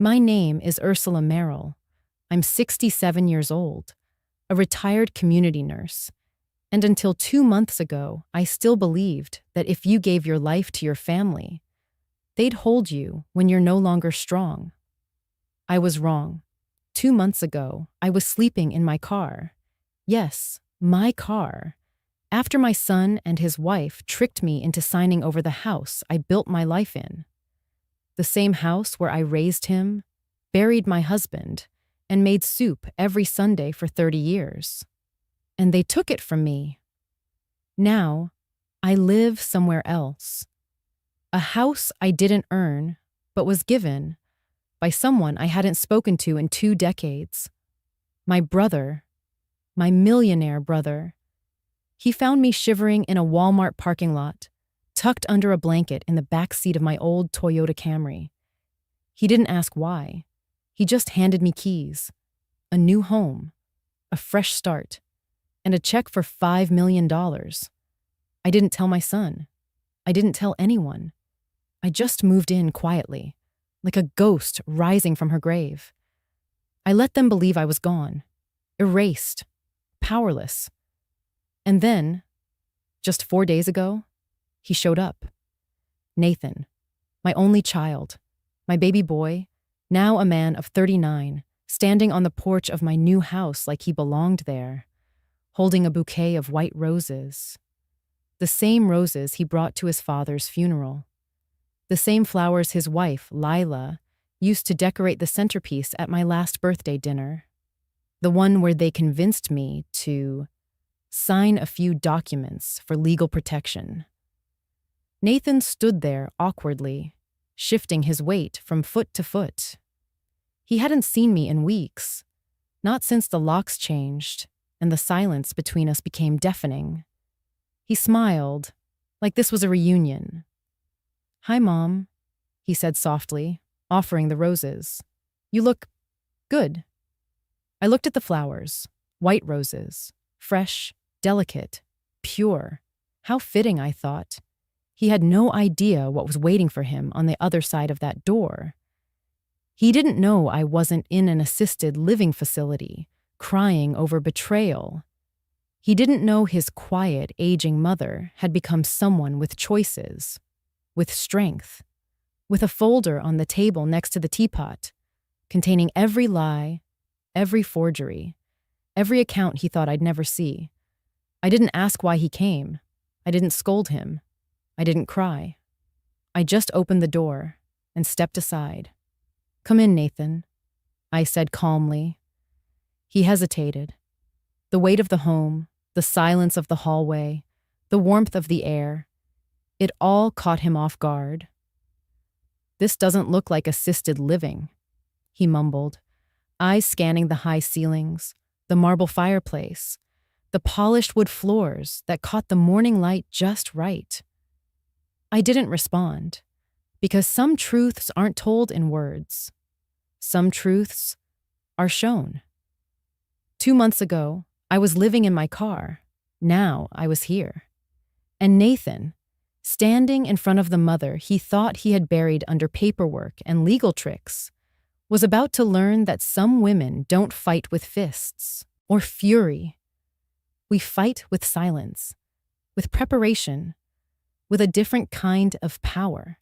My name is Ursula Merrill. I'm 67 years old, a retired community nurse, and until 2 months ago, I still believed that if you gave your life to your family, they'd hold you when you're no longer strong. I was wrong. 2 months ago, I was sleeping in my car. Yes, my car. After my son and his wife tricked me into signing over the house I built my life in. The same house where I raised him, buried my husband, and made soup every Sunday for 30 years. And they took it from me. Now, I live somewhere else. A house I didn't earn, but was given by someone I hadn't spoken to in 2 decades. My brother, my millionaire brother. He found me shivering in a Walmart parking lot, tucked under a blanket in the back seat of my old Toyota Camry. He didn't ask why. He just handed me keys, a new home, a fresh start, and a check for $5 million. I didn't tell my son. I didn't tell anyone. I just moved in quietly, like a ghost rising from her grave. I let them believe I was gone, erased, powerless. And then, just 4 days ago, he showed up. Nathan, my only child, my baby boy, now a man of 39, standing on the porch of my new house like he belonged there, holding a bouquet of white roses. The same roses he brought to his father's funeral. The same flowers his wife, Lila, used to decorate the centerpiece at my last birthday dinner. The one where they convinced me to sign a few documents for legal protection. Nathan stood there awkwardly, shifting his weight from foot to foot. He hadn't seen me in weeks, not since the locks changed and the silence between us became deafening. He smiled, like this was a reunion. "Hi, Mom," he said softly, offering the roses. "You look good." I looked at the flowers, white roses, fresh, delicate, pure. How fitting, I thought. He had no idea what was waiting for him on the other side of that door. He didn't know I wasn't in an assisted living facility, crying over betrayal. He didn't know his quiet, aging mother had become someone with choices, with strength, with a folder on the table next to the teapot, containing every lie, every forgery, every account he thought I'd never see. I didn't ask why he came. I didn't scold him. I didn't cry. I just opened the door and stepped aside. "Come in, Nathan," I said calmly. He hesitated. The weight of the home, the silence of the hallway, the warmth of the air, it all caught him off guard. "This doesn't look like assisted living," he mumbled, eyes scanning the high ceilings, the marble fireplace, the polished wood floors that caught the morning light just right. I didn't respond, because some truths aren't told in words. Some truths are shown. 2 months ago, I was living in my car. Now I was here. And Nathan, standing in front of the mother he thought he had buried under paperwork and legal tricks, was about to learn that some women don't fight with fists or fury. We fight with silence, with preparation, with a different kind of power.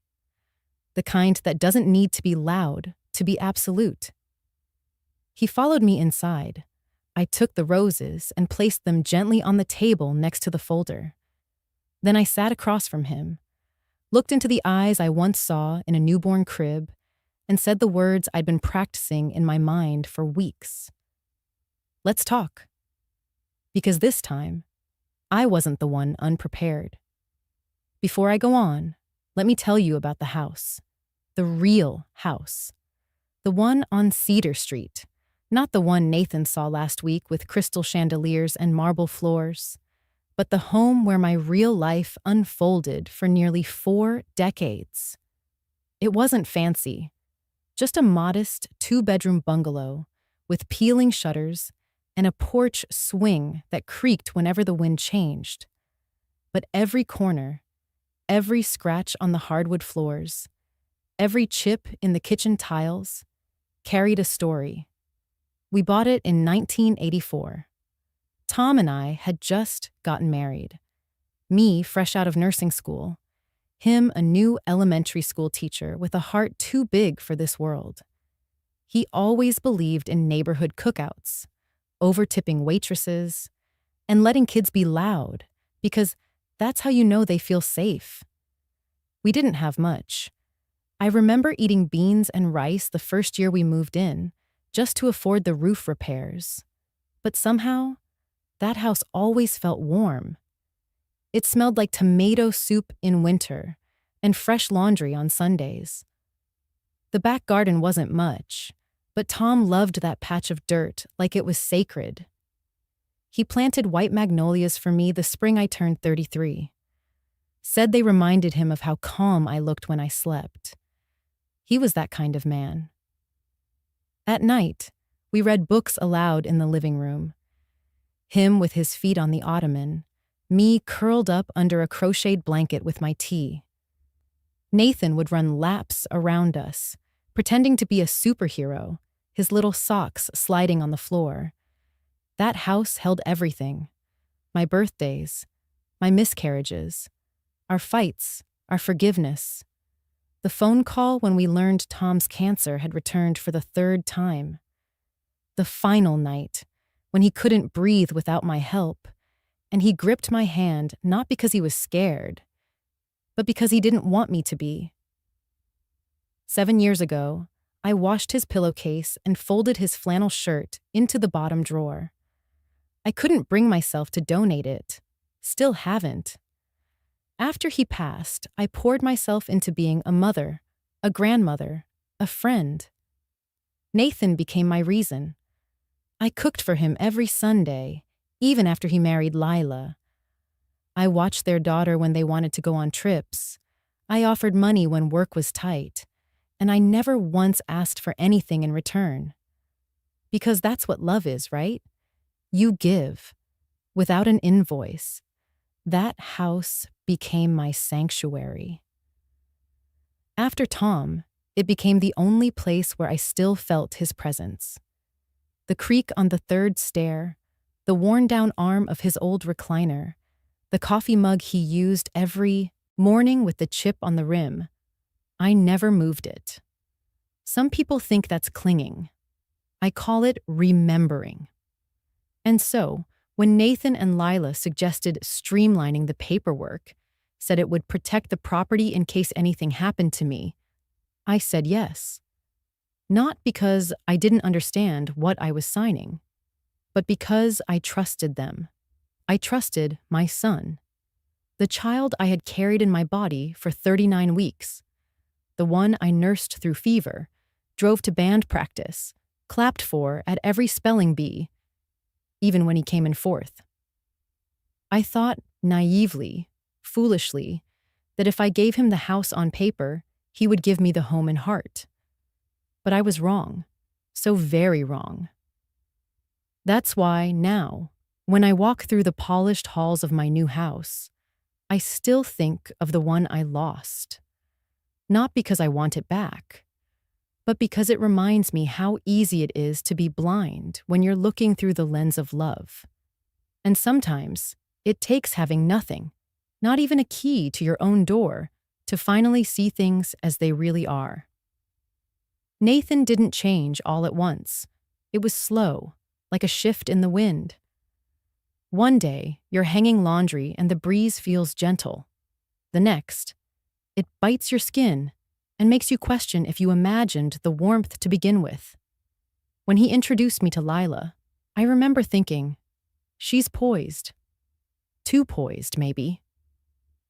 The kind that doesn't need to be loud to be absolute. He followed me inside. I took the roses and placed them gently on the table next to the folder. Then I sat across from him, looked into the eyes I once saw in a newborn crib, and said the words I'd been practicing in my mind for weeks. "Let's talk." Because this time, I wasn't the one unprepared. Before I go on, let me tell you about the house. The real house. The one on Cedar Street, not the one Nathan saw last week with crystal chandeliers and marble floors, but the home where my real life unfolded for nearly 4 decades. It wasn't fancy, just a modest 2-bedroom bungalow with peeling shutters and a porch swing that creaked whenever the wind changed. But every corner, every scratch on the hardwood floors, every chip in the kitchen tiles, carried a story. We bought it in 1984. Tom and I had just gotten married. Me, fresh out of nursing school. Him, a new elementary school teacher with a heart too big for this world. He always believed in neighborhood cookouts, over-tipping waitresses, and letting kids be loud, because that's how you know they feel safe. We didn't have much. I remember eating beans and rice the first year we moved in, just to afford the roof repairs. But somehow, that house always felt warm. It smelled like tomato soup in winter and fresh laundry on Sundays. The back garden wasn't much, but Tom loved that patch of dirt like it was sacred. He planted white magnolias for me the spring I turned 33. Said they reminded him of how calm I looked when I slept. He was that kind of man. At night, we read books aloud in the living room. Him with his feet on the ottoman, me curled up under a crocheted blanket with my tea. Nathan would run laps around us, pretending to be a superhero, his little socks sliding on the floor. That house held everything. My birthdays, my miscarriages, our fights, our forgiveness. The phone call when we learned Tom's cancer had returned for the third time. The final night, when he couldn't breathe without my help, and he gripped my hand not because he was scared, but because he didn't want me to be. 7 years ago, I washed his pillowcase and folded his flannel shirt into the bottom drawer. I couldn't bring myself to donate it. Still haven't. After he passed, I poured myself into being a mother, a grandmother, a friend. Nathan became my reason. I cooked for him every Sunday, even after he married Lila. I watched their daughter when they wanted to go on trips. I offered money when work was tight, and I never once asked for anything in return. Because that's what love is, right? You give, without an invoice. That house became my sanctuary. After Tom, it became the only place where I still felt his presence. The creak on the third stair, the worn-down arm of his old recliner, the coffee mug he used every morning with the chip on the rim. I never moved it. Some people think that's clinging. I call it remembering. And so, when Nathan and Lila suggested streamlining the paperwork, said it would protect the property in case anything happened to me, I said yes. Not because I didn't understand what I was signing, but because I trusted them. I trusted my son, the child I had carried in my body for 39 weeks, the one I nursed through fever, drove to band practice, clapped for at every spelling bee, even when he came in fourth. I thought naively, foolishly, that if I gave him the house on paper, he would give me the home and heart. But I was wrong, so very wrong. That's why now, when I walk through the polished halls of my new house, I still think of the one I lost. Not because I want it back, but because it reminds me how easy it is to be blind when you're looking through the lens of love. And sometimes, it takes having nothing, not even a key to your own door, to finally see things as they really are. Nathan didn't change all at once. It was slow, like a shift in the wind. One day, you're hanging laundry and the breeze feels gentle. The next, it bites your skin and makes you question if you imagined the warmth to begin with. When he introduced me to Lila, I remember thinking, she's poised. Too poised, maybe.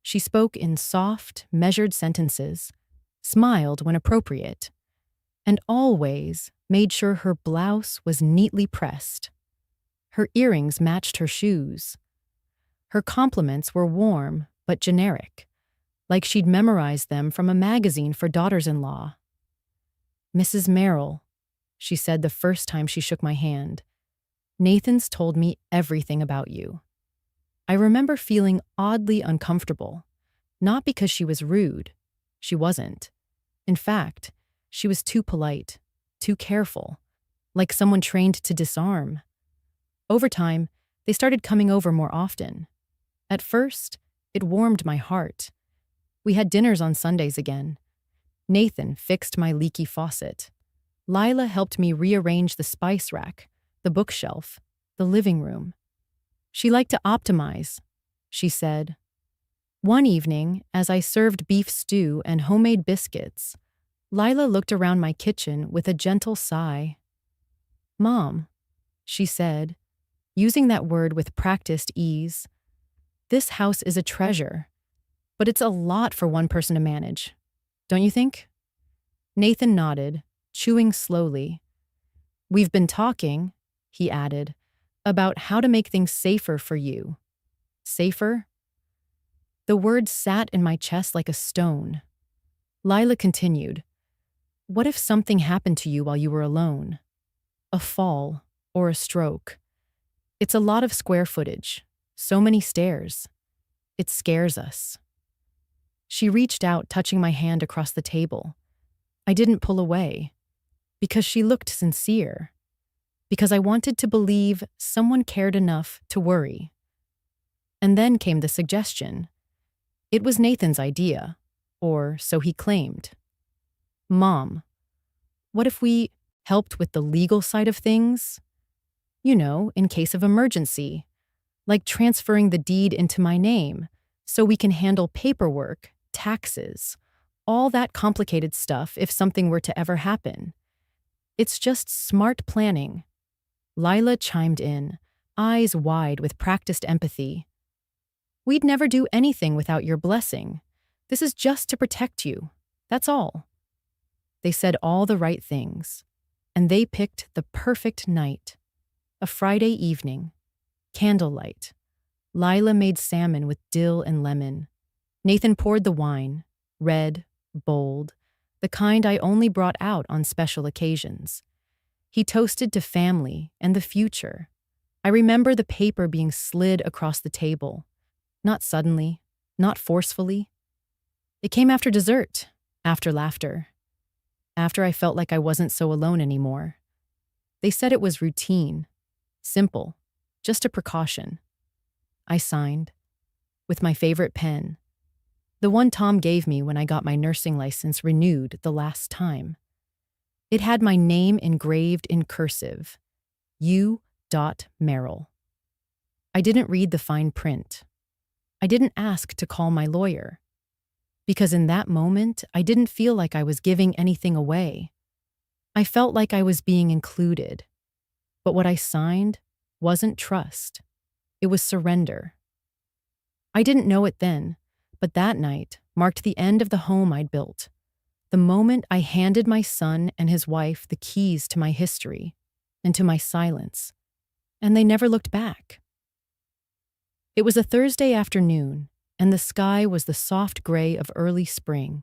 She spoke in soft, measured sentences, smiled when appropriate, and always made sure her blouse was neatly pressed. Her earrings matched her shoes. Her compliments were warm but generic, like she'd memorized them from a magazine for daughters-in-law. "Mrs. Merrill," she said the first time she shook my hand, "Nathan's told me everything about you." I remember feeling oddly uncomfortable, not because she was rude. She wasn't. In fact, she was too polite. too careful, like someone trained to disarm. Over time, they started coming over more often. At first, it warmed my heart. We had dinners on Sundays again. Nathan fixed my leaky faucet. Lila helped me rearrange the spice rack, the bookshelf, the living room. She liked to optimize, she said. One evening, as I served beef stew and homemade biscuits, Lila looked around my kitchen with a gentle sigh. Mom, she said, using that word with practiced ease, this house is a treasure, but it's a lot for one person to manage. Don't you think? Nathan nodded, chewing slowly. We've been talking, he added, about how to make things safer for you. Safer? The word sat in my chest like a stone. Lila continued, what if something happened to you while you were alone? A fall or a stroke. It's a lot of square footage, so many stairs. It scares us. She reached out, touching my hand across the table. I didn't pull away, because she looked sincere, because I wanted to believe someone cared enough to worry. And then came the suggestion. It was Nathan's idea, or so he claimed. Mom, what if we helped with the legal side of things? You know, in case of emergency, like transferring the deed into my name so we can handle paperwork, taxes, all that complicated stuff if something were to ever happen. It's just smart planning. Lila chimed in, eyes wide with practiced empathy. We'd never do anything without your blessing. This is just to protect you. That's all. They said all the right things, and they picked the perfect night. A Friday evening. Candlelight. Lila made salmon with dill and lemon. Nathan poured the wine, red, bold, the kind I only brought out on special occasions. He toasted to family and the future. I remember the paper being slid across the table. Not suddenly, not forcefully. It came after dessert, after laughter, after I felt like I wasn't so alone anymore. They said it was routine, simple, just a precaution. I signed, with my favorite pen, the one Tom gave me when I got my nursing license renewed the last time. It had my name engraved in cursive, U. Merrill. I didn't read the fine print. I didn't ask to call my lawyer. Because in that moment, I didn't feel like I was giving anything away. I felt like I was being included. But what I signed wasn't trust. It was surrender. I didn't know it then, but that night marked the end of the home I'd built. The moment I handed my son and his wife the keys to my history and to my silence, and they never looked back. It was a Thursday afternoon, and the sky was the soft gray of early spring,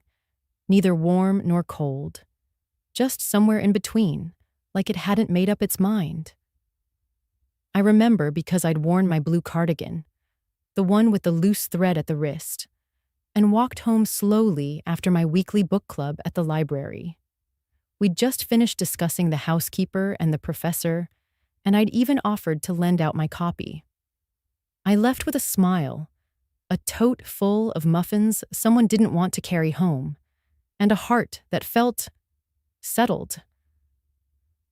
neither warm nor cold, just somewhere in between, like it hadn't made up its mind. I remember because I'd worn my blue cardigan, the one with the loose thread at the wrist, and walked home slowly after my weekly book club at the library. We'd just finished discussing the housekeeper and the professor, and I'd even offered to lend out my copy. I left with a smile, a tote full of muffins someone didn't want to carry home, and a heart that felt settled.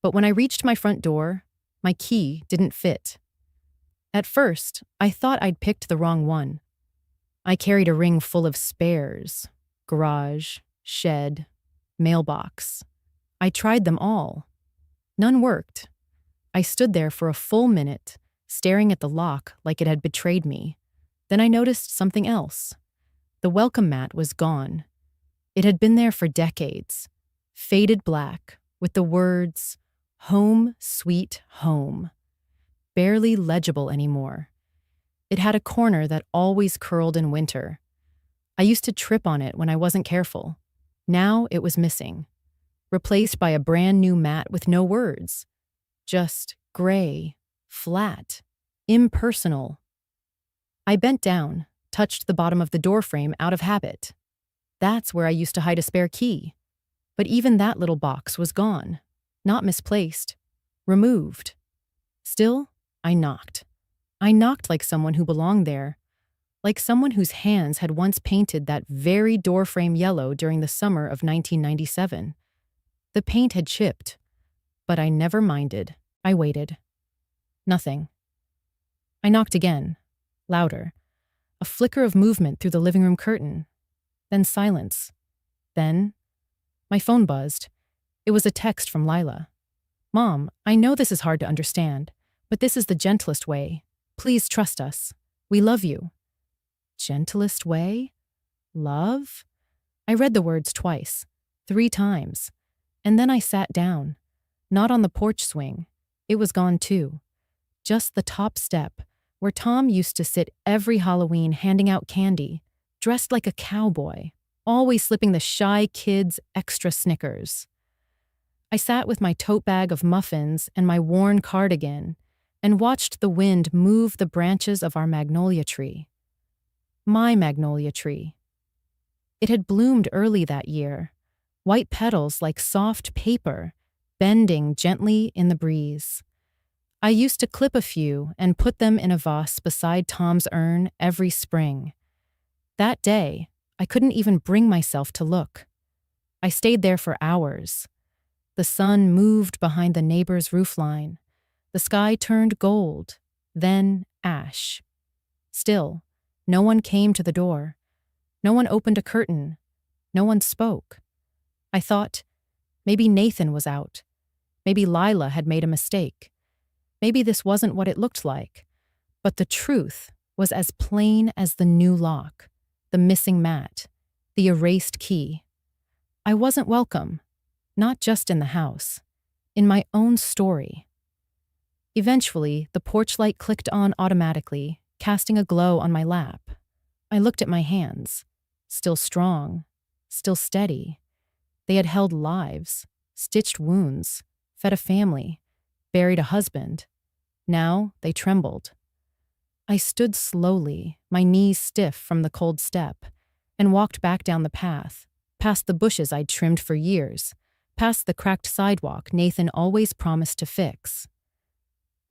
But when I reached my front door, my key didn't fit. At first, I thought I'd picked the wrong one. I carried a ring full of spares, garage, shed, mailbox. I tried them all. None worked. I stood there for a full minute, staring at the lock like it had betrayed me. Then I noticed something else. The welcome mat was gone. It had been there for decades, faded black, with the words, "Home, sweet home," barely legible anymore. It had a corner that always curled in winter. I used to trip on it when I wasn't careful. Now it was missing, replaced by a brand new mat with no words. Just gray, flat, impersonal. I bent down, touched the bottom of the doorframe out of habit. That's where I used to hide a spare key. But even that little box was gone. Not misplaced. Removed. Still, I knocked. I knocked like someone who belonged there, like someone whose hands had once painted that very doorframe yellow during the summer of 1997. The paint had chipped, but I never minded. I waited. Nothing. I knocked again, louder. A flicker of movement through the living room curtain. Then silence. Then, my phone buzzed. It was a text from Lila. "Mom, I know this is hard to understand, but this is the gentlest way. Please trust us. We love you." Gentlest way? Love? I read the words twice, 3 times, and then I sat down. Not on the porch swing. It was gone too. Just the top step, where Tom used to sit every Halloween handing out candy, dressed like a cowboy, always slipping the shy kids extra Snickers. I sat with my tote bag of muffins and my worn cardigan and watched the wind move the branches of our magnolia tree. My magnolia tree. It had bloomed early that year, white petals like soft paper, bending gently in the breeze. I used to clip a few and put them in a vase beside Tom's urn every spring. That day, I couldn't even bring myself to look. I stayed there for hours. The sun moved behind the neighbor's roofline. The sky turned gold, then ash. Still, no one came to the door. No one opened a curtain. No one spoke. I thought, maybe Nathan was out. Maybe Lila had made a mistake. Maybe this wasn't what it looked like. But the truth was as plain as the new lock, the missing mat, the erased key. I wasn't welcome, not just in the house, in my own story. Eventually, the porch light clicked on automatically, casting a glow on my lap. I looked at my hands, still strong, still steady. They had held lives, stitched wounds, fed a family, buried a husband. Now they trembled. I stood slowly, my knees stiff from the cold step, and walked back down the path, past the bushes I'd trimmed for years, past the cracked sidewalk Nathan always promised to fix.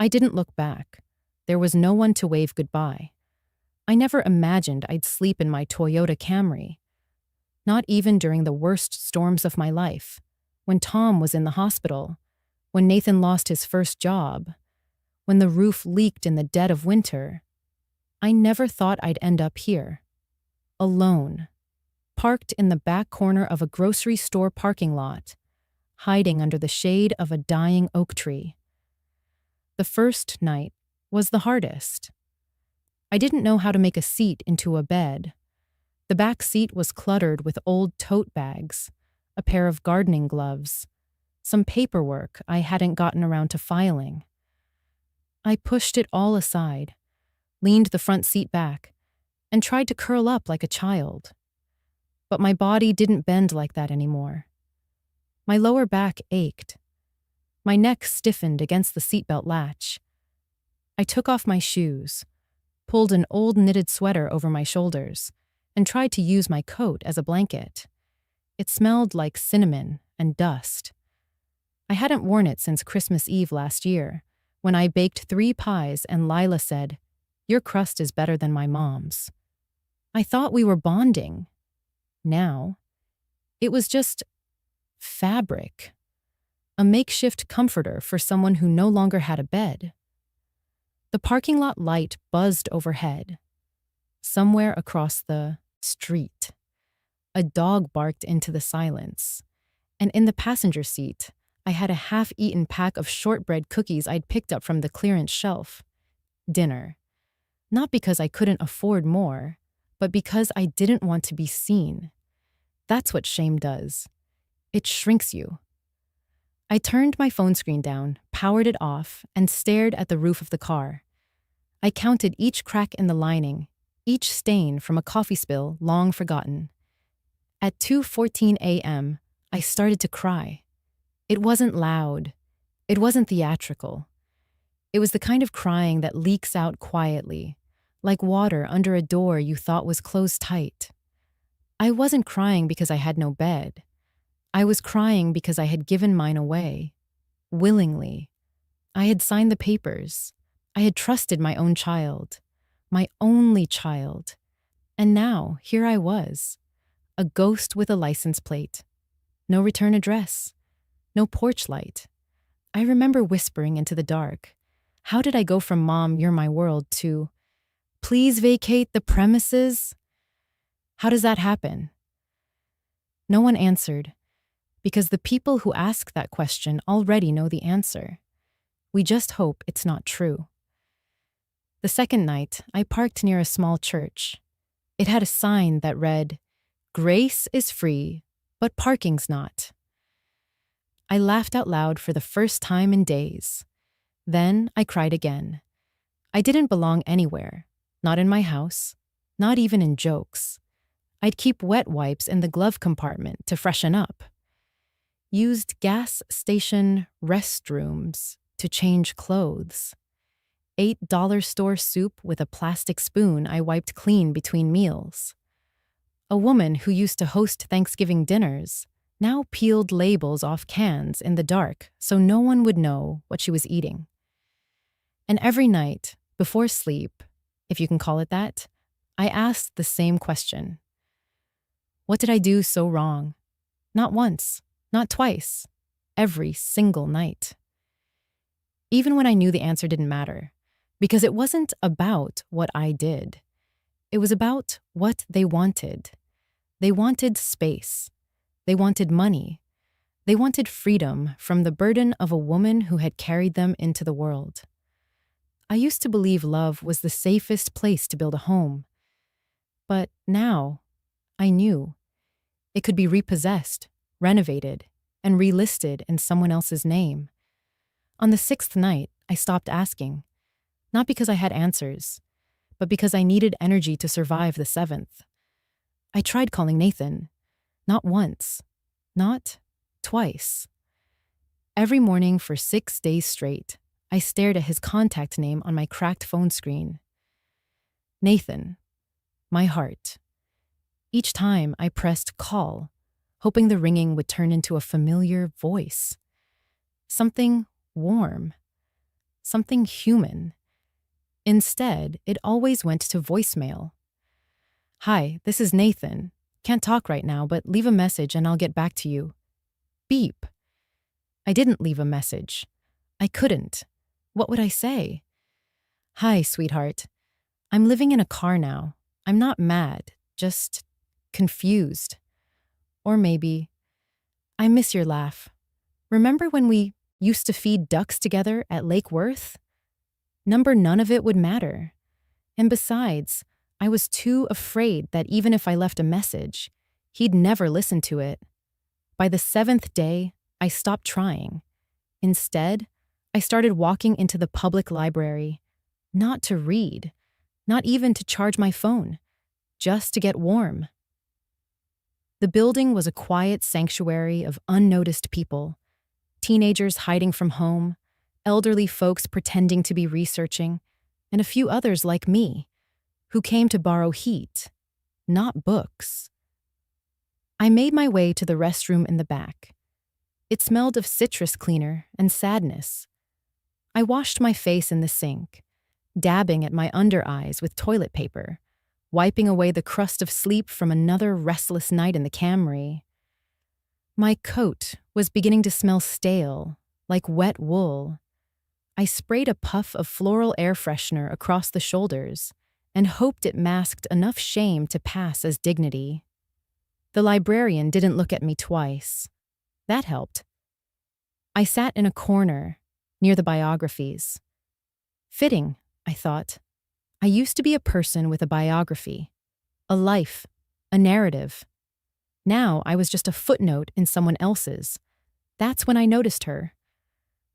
I didn't look back. There was no one to wave goodbye. I never imagined I'd sleep in my Toyota Camry. Not even during the worst storms of my life, when Tom was in the hospital, when Nathan lost his first job, when the roof leaked in the dead of winter. I never thought I'd end up here, alone, parked in the back corner of a grocery store parking lot, hiding under the shade of a dying oak tree. The first night was the hardest. I didn't know how to make a seat into a bed. The back seat was cluttered with old tote bags, a pair of gardening gloves, some paperwork I hadn't gotten around to filing. I pushed it all aside, leaned the front seat back, and tried to curl up like a child. But my body didn't bend like that anymore. My lower back ached. My neck stiffened against the seatbelt latch. I took off my shoes, pulled an old knitted sweater over my shoulders, and tried to use my coat as a blanket. It smelled like cinnamon and dust. I hadn't worn it since Christmas Eve last year, when I baked 3 pies and Lila said, "Your crust is better than my mom's." I thought we were bonding. Now, it was just fabric, a makeshift comforter for someone who no longer had a bed. The parking lot light buzzed overhead. Somewhere across the street, a dog barked into the silence, and in the passenger seat, I had a half-eaten pack of shortbread cookies I'd picked up from the clearance shelf. Dinner. Not because I couldn't afford more, but because I didn't want to be seen. That's what shame does. It shrinks you. I turned my phone screen down, powered it off, and stared at the roof of the car. I counted each crack in the lining, each stain from a coffee spill long forgotten. At 2:14 a.m., I started to cry. It wasn't loud. It wasn't theatrical. It was the kind of crying that leaks out quietly, like water under a door you thought was closed tight. I wasn't crying because I had no bed. I was crying because I had given mine away. willingly. I had signed the papers. I had trusted my own child, my only child. And now, here I was, a ghost with a license plate. No return address. No porch light. I remember whispering into the dark. How did I go from "Mom, you're my world" to "Please vacate the premises"? How does that happen? No one answered, because the people who ask that question already know the answer. We just hope it's not true. The second night, I parked near a small church. It had a sign that read, "Grace is free, but parking's not." I laughed out loud for the first time in days. Then I cried again. I didn't belong anywhere, not in my house, not even in jokes. I'd keep wet wipes in the glove compartment to freshen up. Used gas station restrooms to change clothes. $8 store soup with a plastic spoon I wiped clean between meals. A woman who used to host Thanksgiving dinners now peeled labels off cans in the dark so no one would know what she was eating. And every night, before sleep, if you can call it that, I asked the same question. What did I do so wrong? Not once, not twice, every single night. Even when I knew the answer didn't matter, because it wasn't about what I did. It was about what they wanted. They wanted space. They wanted money. They wanted freedom from the burden of a woman who had carried them into the world. I used to believe love was the safest place to build a home. But now, I knew. It could be repossessed, renovated, and relisted in someone else's name. On the 6th night, I stopped asking. Not because I had answers, but because I needed energy to survive the 7th. I tried calling Nathan. Not once. Not twice. Every morning for 6 days straight, I stared at his contact name on my cracked phone screen. Nathan. My heart. Each time I pressed call, hoping the ringing would turn into a familiar voice. Something warm. Something human. Instead, it always went to voicemail. "Hi, this is Nathan. Can't talk right now, but leave a message and I'll get back to you." Beep. I didn't leave a message. I couldn't. What would I say? "Hi, sweetheart. I'm living in a car now. I'm not mad, just confused." Or maybe, "I miss your laugh. Remember when we used to feed ducks together at Lake Worth?" None of it would matter. And besides, I was too afraid that even if I left a message, he'd never listen to it. By the 7th day, I stopped trying. Instead, I started walking into the public library, not to read, not even to charge my phone, just to get warm. The building was a quiet sanctuary of unnoticed people, teenagers hiding from home, elderly folks pretending to be researching, and a few others like me, who came to borrow heat, not books. I made my way to the restroom in the back. It smelled of citrus cleaner and sadness. I washed my face in the sink, dabbing at my under eyes with toilet paper, wiping away the crust of sleep from another restless night in the Camry. My coat was beginning to smell stale, like wet wool. I sprayed a puff of floral air freshener across the shoulders and hoped it masked enough shame to pass as dignity. The librarian didn't look at me twice. That helped. I sat in a corner, near the biographies. Fitting, I thought. I used to be a person with a biography, a life, a narrative. Now I was just a footnote in someone else's. That's when I noticed her.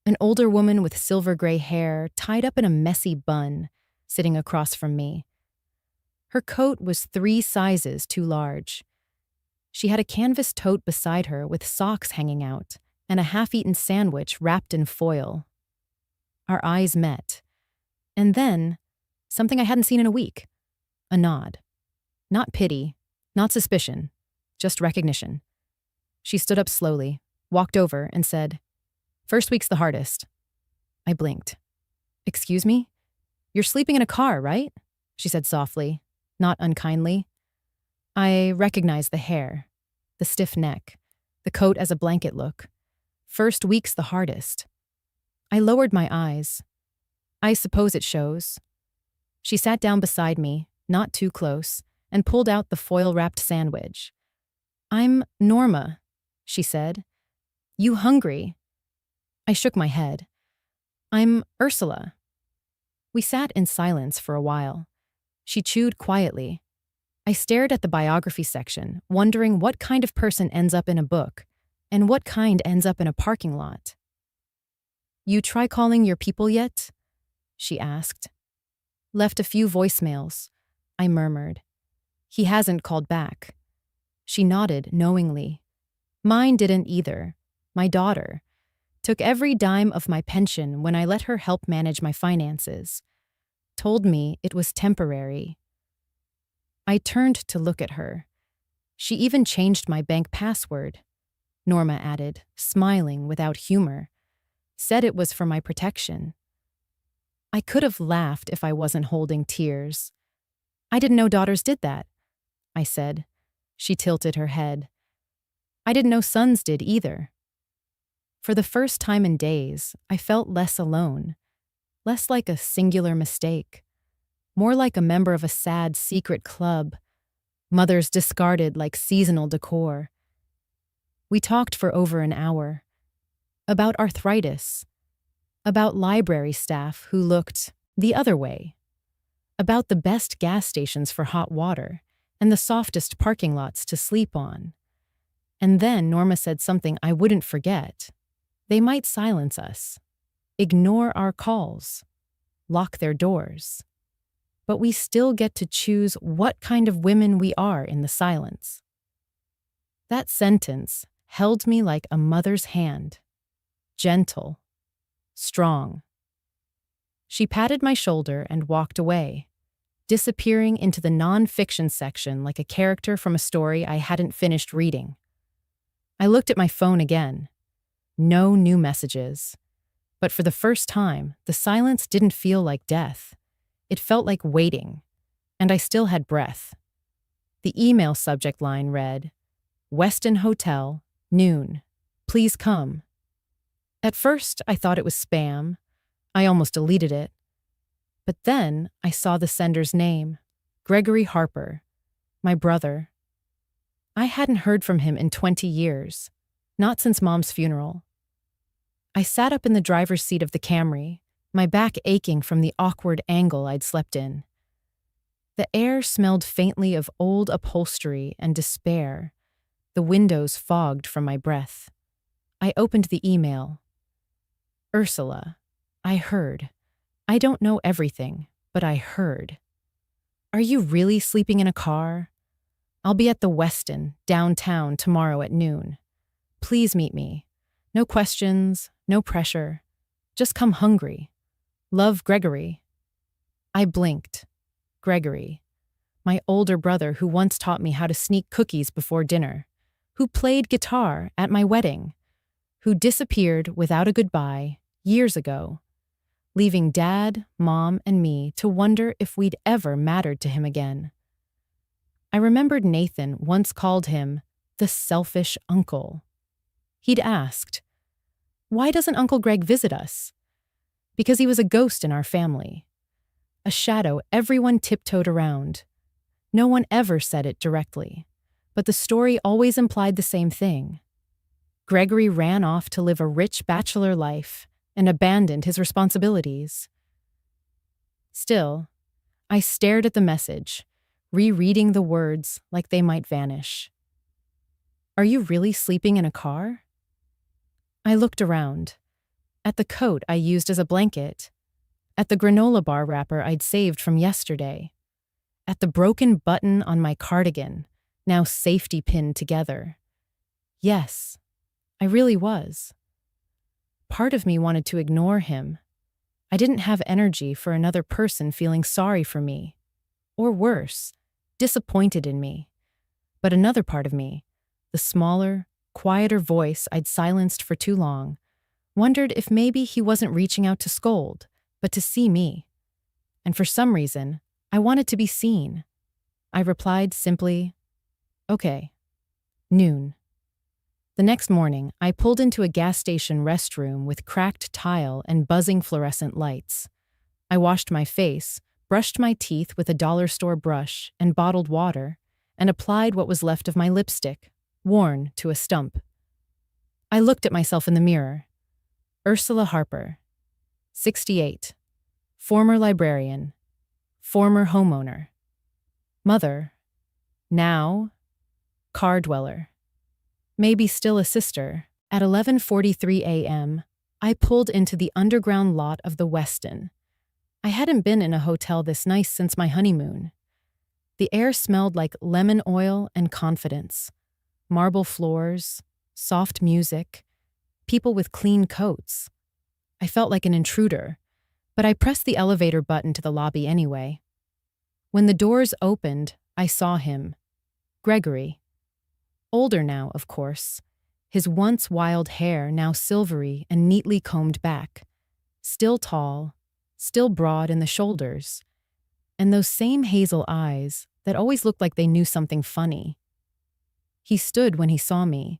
An older woman with silver gray hair tied up in a messy bun, sitting across from me. Her coat was 3 sizes too large. She had a canvas tote beside her with socks hanging out and a half-eaten sandwich wrapped in foil. Our eyes met. And then, something I hadn't seen in a week. A nod. Not pity, not suspicion, just recognition. She stood up slowly, walked over, and said, First week's the hardest. I blinked. Excuse me? You're sleeping in a car, right? She said softly, not unkindly. I recognized the hair, the stiff neck, the coat as a blanket look. First week's the hardest. I lowered my eyes. I suppose it shows. She sat down beside me, not too close, and pulled out the foil-wrapped sandwich. I'm Norma, she said. You hungry? I shook my head. I'm Ursula. We sat in silence for a while. She chewed quietly. I stared at the biography section, wondering what kind of person ends up in a book, and what kind ends up in a parking lot. You try calling your people yet? She asked. Left a few voicemails, I murmured. He hasn't called back. She nodded knowingly. Mine didn't either. My daughter took every dime of my pension when I let her help manage my finances. Told me it was temporary. I turned to look at her. She even changed my bank password, Norma added, smiling without humor. Said it was for my protection. I could have laughed if I wasn't holding tears. I didn't know daughters did that, I said. She tilted her head. I didn't know sons did either. For the first time in days, I felt less alone, less like a singular mistake, more like a member of a sad secret club, mothers discarded like seasonal decor. We talked for over an hour, about arthritis, about library staff who looked the other way, about the best gas stations for hot water and the softest parking lots to sleep on. And then Norma said something I wouldn't forget. They might silence us, ignore our calls, lock their doors. But we still get to choose what kind of women we are in the silence. That sentence held me like a mother's hand, gentle, strong. She patted my shoulder and walked away, disappearing into the non-fiction section like a character from a story I hadn't finished reading. I looked at my phone again. No new messages. But for the first time, the silence didn't feel like death. It felt like waiting, and I still had breath. The email subject line read, Westin Hotel, noon. Please come. At first, I thought it was spam. I almost deleted it. But then I saw the sender's name, Gregory Harper, my brother. I hadn't heard from him in 20 years, not since Mom's funeral. I sat up in the driver's seat of the Camry, my back aching from the awkward angle I'd slept in. The air smelled faintly of old upholstery and despair, the windows fogged from my breath. I opened the email. Ursula, I heard. I don't know everything, but I heard. Are you really sleeping in a car? I'll be at the Westin, downtown, tomorrow at noon. Please meet me. No questions, no pressure. Just come hungry. Love, Gregory. I blinked. Gregory. My older brother who once taught me how to sneak cookies before dinner, who played guitar at my wedding, who disappeared without a goodbye years ago, leaving Dad, Mom, and me to wonder if we'd ever mattered to him again. I remembered Nathan once called him the selfish uncle. He'd asked, why doesn't Uncle Greg visit us? Because he was a ghost in our family. A shadow everyone tiptoed around. No one ever said it directly, but the story always implied the same thing. Gregory ran off to live a rich bachelor life and abandoned his responsibilities. Still, I stared at the message, rereading the words like they might vanish. Are you really sleeping in a car? I looked around. At the coat I used as a blanket. At the granola bar wrapper I'd saved from yesterday. At the broken button on my cardigan, now safety pinned together. Yes, I really was. Part of me wanted to ignore him. I didn't have energy for another person feeling sorry for me. Or worse, disappointed in me. But another part of me, the smaller, quieter voice I'd silenced for too long, Wondered if maybe he wasn't reaching out to scold, but to see me. And for some reason, I wanted to be seen. I replied simply, "Okay." Noon. The next morning, I pulled into a gas station restroom with cracked tile and buzzing fluorescent lights. I washed my face, brushed my teeth with a dollar store brush and bottled water, and applied what was left of my lipstick, worn to a stump. I looked at myself in the mirror. Ursula Harper, 68, former librarian, former homeowner, mother, now car dweller, maybe still a sister. At 11:43 a.m., I pulled into the underground lot of the Westin. I hadn't been in a hotel this nice since my honeymoon. The air smelled like lemon oil and confidence. Marble floors, soft music, people with clean coats. I felt like an intruder, but I pressed the elevator button to the lobby anyway. When the doors opened, I saw him. Gregory. Older now, of course. His once wild hair now silvery and neatly combed back. Still tall, still broad in the shoulders. And those same hazel eyes that always looked like they knew something funny. He stood when he saw me.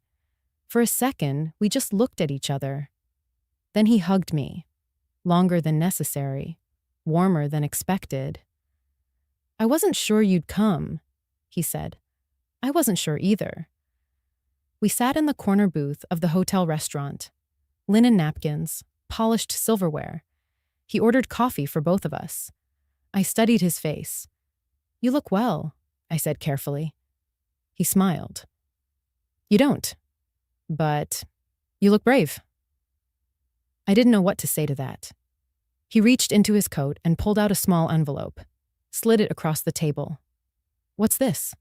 For a second, we just looked at each other. Then he hugged me. Longer than necessary. Warmer than expected. "I wasn't sure you'd come," he said. I wasn't sure either. We sat in the corner booth of the hotel restaurant. Linen napkins, polished silverware. He ordered coffee for both of us. I studied his face. "You look well," I said carefully. He smiled. "You don't. But you look brave." I didn't know what to say to that. He reached into his coat and pulled out a small envelope, slid it across the table. "What's this?"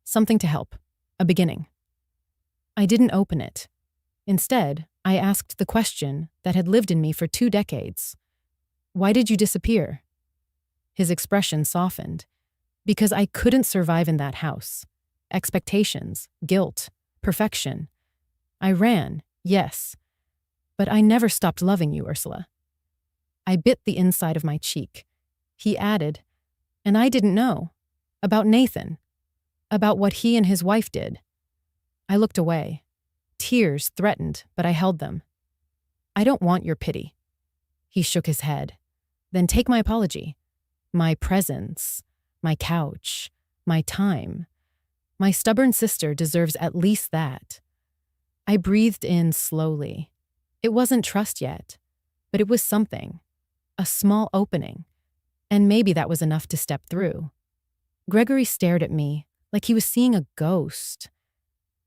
"Something to help. A beginning." I didn't open it. Instead, I asked the question that had lived in me for 2 decades. "Why did you disappear?" His expression softened. "Because I couldn't survive in that house. Expectations, guilt, perfection. I ran, yes. But I never stopped loving you, Ursula." I bit the inside of my cheek. He added, "And I didn't know. About Nathan. About what he and his wife did." I looked away. Tears threatened, but I held them. "I don't want your pity." He shook his head. "Then take my apology. My presence, my couch, my time. My stubborn sister deserves at least that." I breathed in slowly. It wasn't trust yet, but it was something. A small opening. And maybe that was enough to step through. Gregory stared at me like he was seeing a ghost.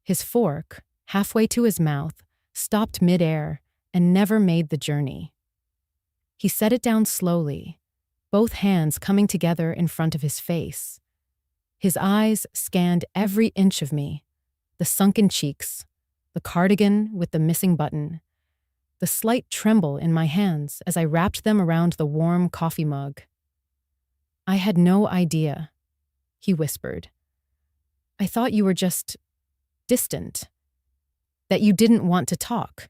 His fork, halfway to his mouth, stopped midair and never made the journey. He set it down slowly, both hands coming together in front of his face. His eyes scanned every inch of me, the sunken cheeks, the cardigan with the missing button, the slight tremble in my hands as I wrapped them around the warm coffee mug. "I had no idea," he whispered. "I thought you were just distant, that you didn't want to talk."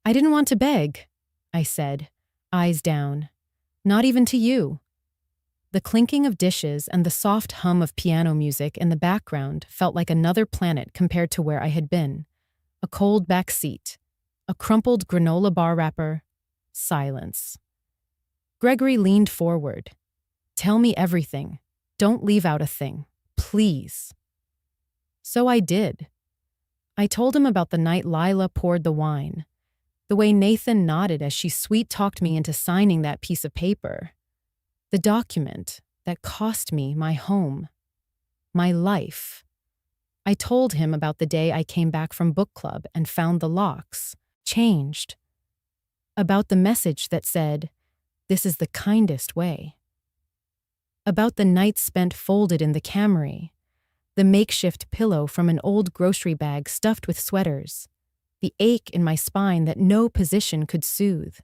"I didn't want to beg," I said, eyes down. "Not even to you." The clinking of dishes and the soft hum of piano music in the background felt like another planet compared to where I had been. A cold back seat, a crumpled granola bar wrapper, silence. Gregory leaned forward. "Tell me everything. Don't leave out a thing. Please." So I did. I told him about the night Lila poured the wine, the way Nathan nodded as she sweet-talked me into signing that piece of paper, the document that cost me my home, my life. I told him about the day I came back from book club and found the locks, changed, about the message that said, "This is the kindest way," about the nights spent folded in the Camry, the makeshift pillow from an old grocery bag stuffed with sweaters, the ache in my spine that no position could soothe,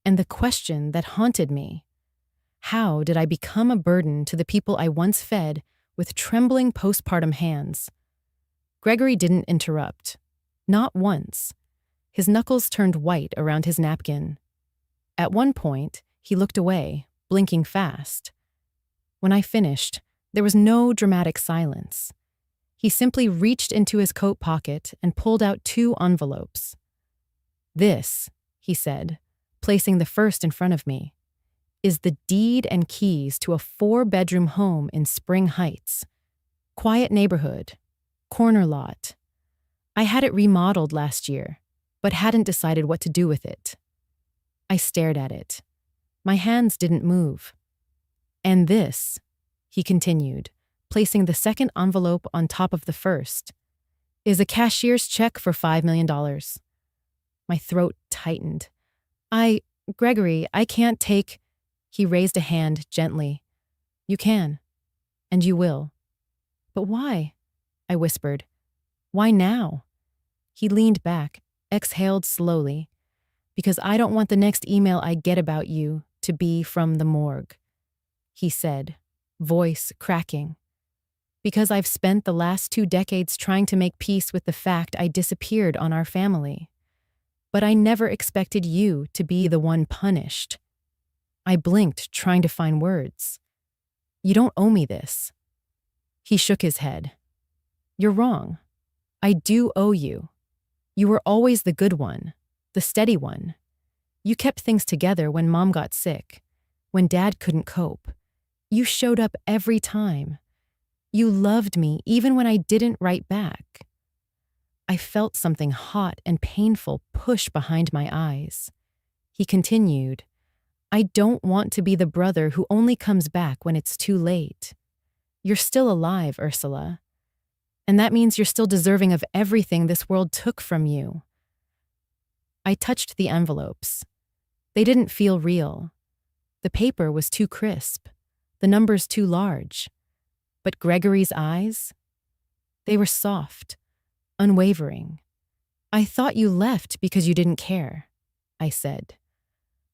and the question that haunted me. How did I become a burden to the people I once fed with trembling postpartum hands? Gregory didn't interrupt. Not once. His knuckles turned white around his napkin. At one point, he looked away, blinking fast. When I finished, there was no dramatic silence. He simply reached into his coat pocket and pulled out 2 envelopes. "This," he said, placing the first in front of me, "is the deed and keys to a 4-bedroom home in Spring Heights. Quiet neighborhood, corner lot. I had it remodeled last year, but hadn't decided what to do with it." I stared at it. My hands didn't move. "And this," he continued, placing the second envelope on top of the first, "is a cashier's check for $5 million. My throat tightened. Gregory, I can't take." He raised a hand gently. "You can. And you will." "But why?" I whispered. "Why now?" He leaned back, exhaled slowly. "Because I don't want the next email I get about you to be from the morgue," he said, voice cracking. "Because I've spent the last 2 decades trying to make peace with the fact I disappeared on our family. But I never expected you to be the one punished." I blinked, trying to find words. "You don't owe me this." He shook his head. "You're wrong. I do owe you. You were always the good one, the steady one. You kept things together when Mom got sick, when Dad couldn't cope. You showed up every time. You loved me even when I didn't write back." I felt something hot and painful push behind my eyes. He continued, "I don't want to be the brother who only comes back when it's too late. You're still alive, Ursula. And that means you're still deserving of everything this world took from you." I touched the envelopes. They didn't feel real. The paper was too crisp, the numbers too large. But Gregory's eyes? They were soft, unwavering. "I thought you left because you didn't care," I said.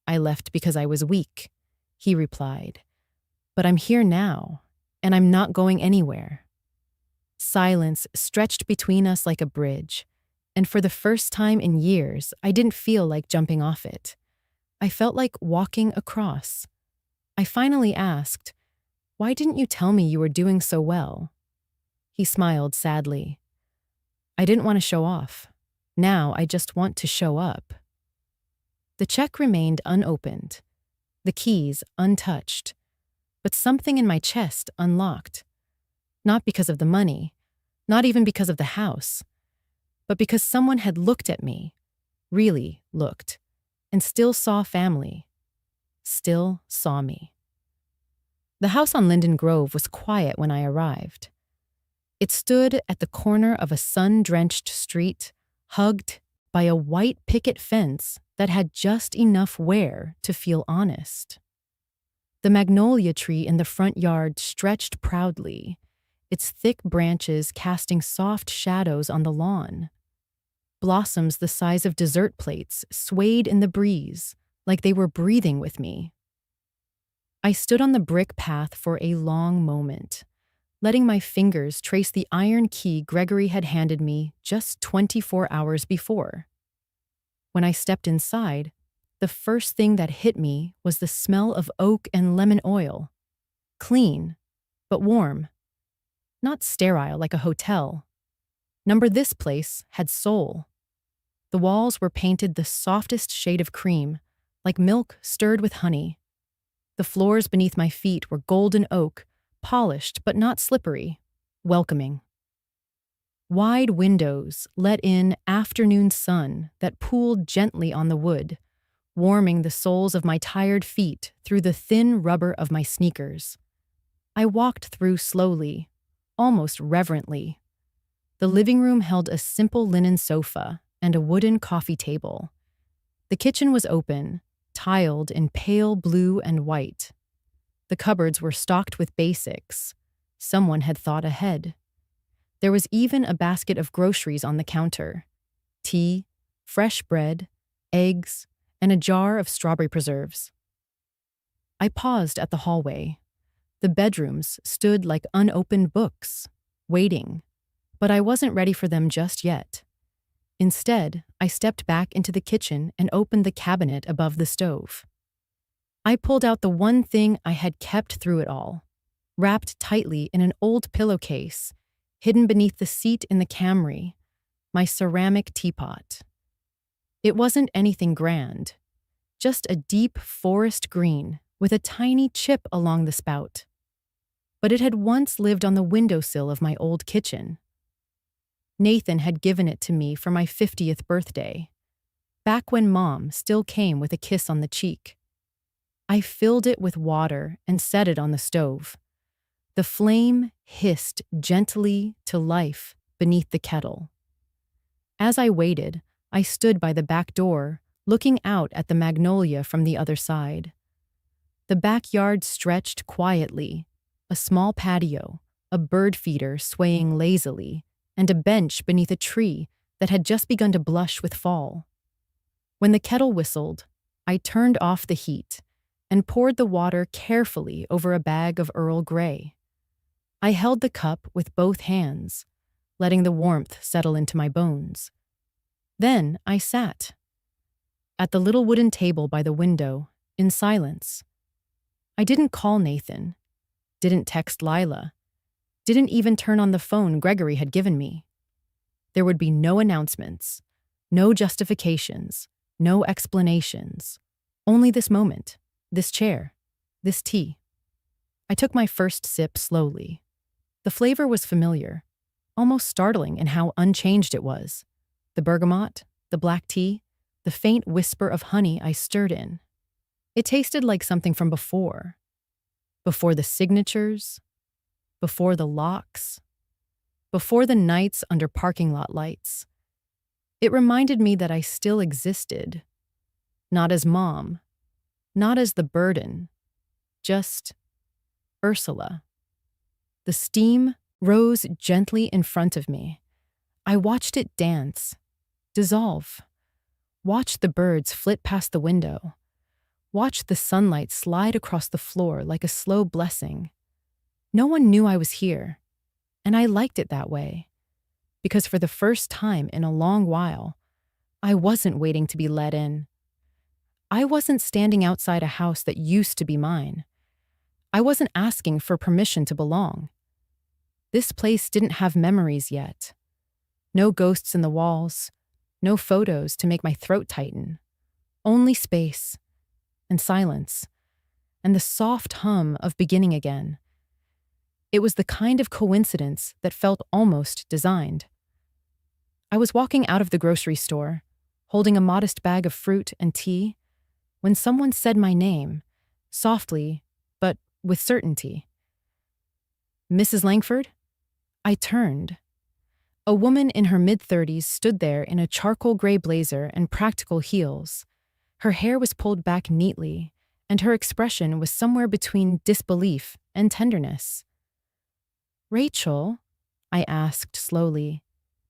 "I left because I was weak," he replied. "But I'm here now, and I'm not going anywhere." Silence stretched between us like a bridge, and for the first time in years, I didn't feel like jumping off it. I felt like walking across. I finally asked, "Why didn't you tell me you were doing so well?" He smiled sadly. "I didn't want to show off. Now I just want to show up." The check remained unopened, the keys untouched, but something in my chest unlocked. Not because of the money, not even because of the house, but because someone had looked at me, really looked, and still saw family, still saw me. The house on Linden Grove was quiet when I arrived. It stood at the corner of a sun-drenched street, hugged by a white picket fence that had just enough wear to feel honest. The magnolia tree in the front yard stretched proudly, its thick branches casting soft shadows on the lawn. Blossoms the size of dessert plates swayed in the breeze, like they were breathing with me. I stood on the brick path for a long moment, letting my fingers trace the iron key Gregory had handed me just 24 hours before. When I stepped inside, the first thing that hit me was the smell of oak and lemon oil. Clean, but warm. Not sterile like a hotel. This place had soul. The walls were painted the softest shade of cream, like milk stirred with honey. The floors beneath my feet were golden oak, polished but not slippery, welcoming. Wide windows let in afternoon sun that pooled gently on the wood, warming the soles of my tired feet through the thin rubber of my sneakers. I walked through slowly, almost reverently. The living room held a simple linen sofa and a wooden coffee table. The kitchen was open, tiled in pale blue and white. The cupboards were stocked with basics. Someone had thought ahead. There was even a basket of groceries on the counter: tea, fresh bread, eggs, and a jar of strawberry preserves. I paused at the hallway. The bedrooms stood like unopened books, waiting, but I wasn't ready for them just yet. Instead, I stepped back into the kitchen and opened the cabinet above the stove. I pulled out the one thing I had kept through it all, wrapped tightly in an old pillowcase, hidden beneath the seat in the Camry, my ceramic teapot. It wasn't anything grand, just a deep forest green with a tiny chip along the spout. But it had once lived on the windowsill of my old kitchen. Nathan had given it to me for my 50th birthday, back when Mom still came with a kiss on the cheek. I filled it with water and set it on the stove. The flame hissed gently to life beneath the kettle. As I waited, I stood by the back door, looking out at the magnolia from the other side. The backyard stretched quietly, a small patio, a bird feeder swaying lazily, and a bench beneath a tree that had just begun to blush with fall. When the kettle whistled, I turned off the heat and poured the water carefully over a bag of Earl Grey. I held the cup with both hands, letting the warmth settle into my bones. Then I sat at the little wooden table by the window, in silence. I didn't call Nathan, didn't text Lila, didn't even turn on the phone Gregory had given me. There would be no announcements, no justifications, no explanations. Only this moment, this chair, this tea. I took my first sip slowly. The flavor was familiar, almost startling in how unchanged it was. The bergamot, the black tea, the faint whisper of honey I stirred in. It tasted like something from before. Before the signatures, before the locks, before the nights under parking lot lights. It reminded me that I still existed. Not as Mom, not as the burden, just Ursula. The steam rose gently in front of me. I watched it dance, dissolve, watched the birds flit past the window, watched the sunlight slide across the floor like a slow blessing. No one knew I was here, and I liked it that way, because for the first time in a long while, I wasn't waiting to be let in. I wasn't standing outside a house that used to be mine. I wasn't asking for permission to belong. This place didn't have memories yet. No ghosts in the walls, no photos to make my throat tighten. Only space and silence and the soft hum of beginning again. It was the kind of coincidence that felt almost designed. I was walking out of the grocery store, holding a modest bag of fruit and tea, when someone said my name, softly, but with certainty. Mrs. Langford? I turned. A woman in her mid-30s stood there in a charcoal gray blazer and practical heels. Her hair was pulled back neatly, and her expression was somewhere between disbelief and tenderness. "Rachel?" I asked slowly,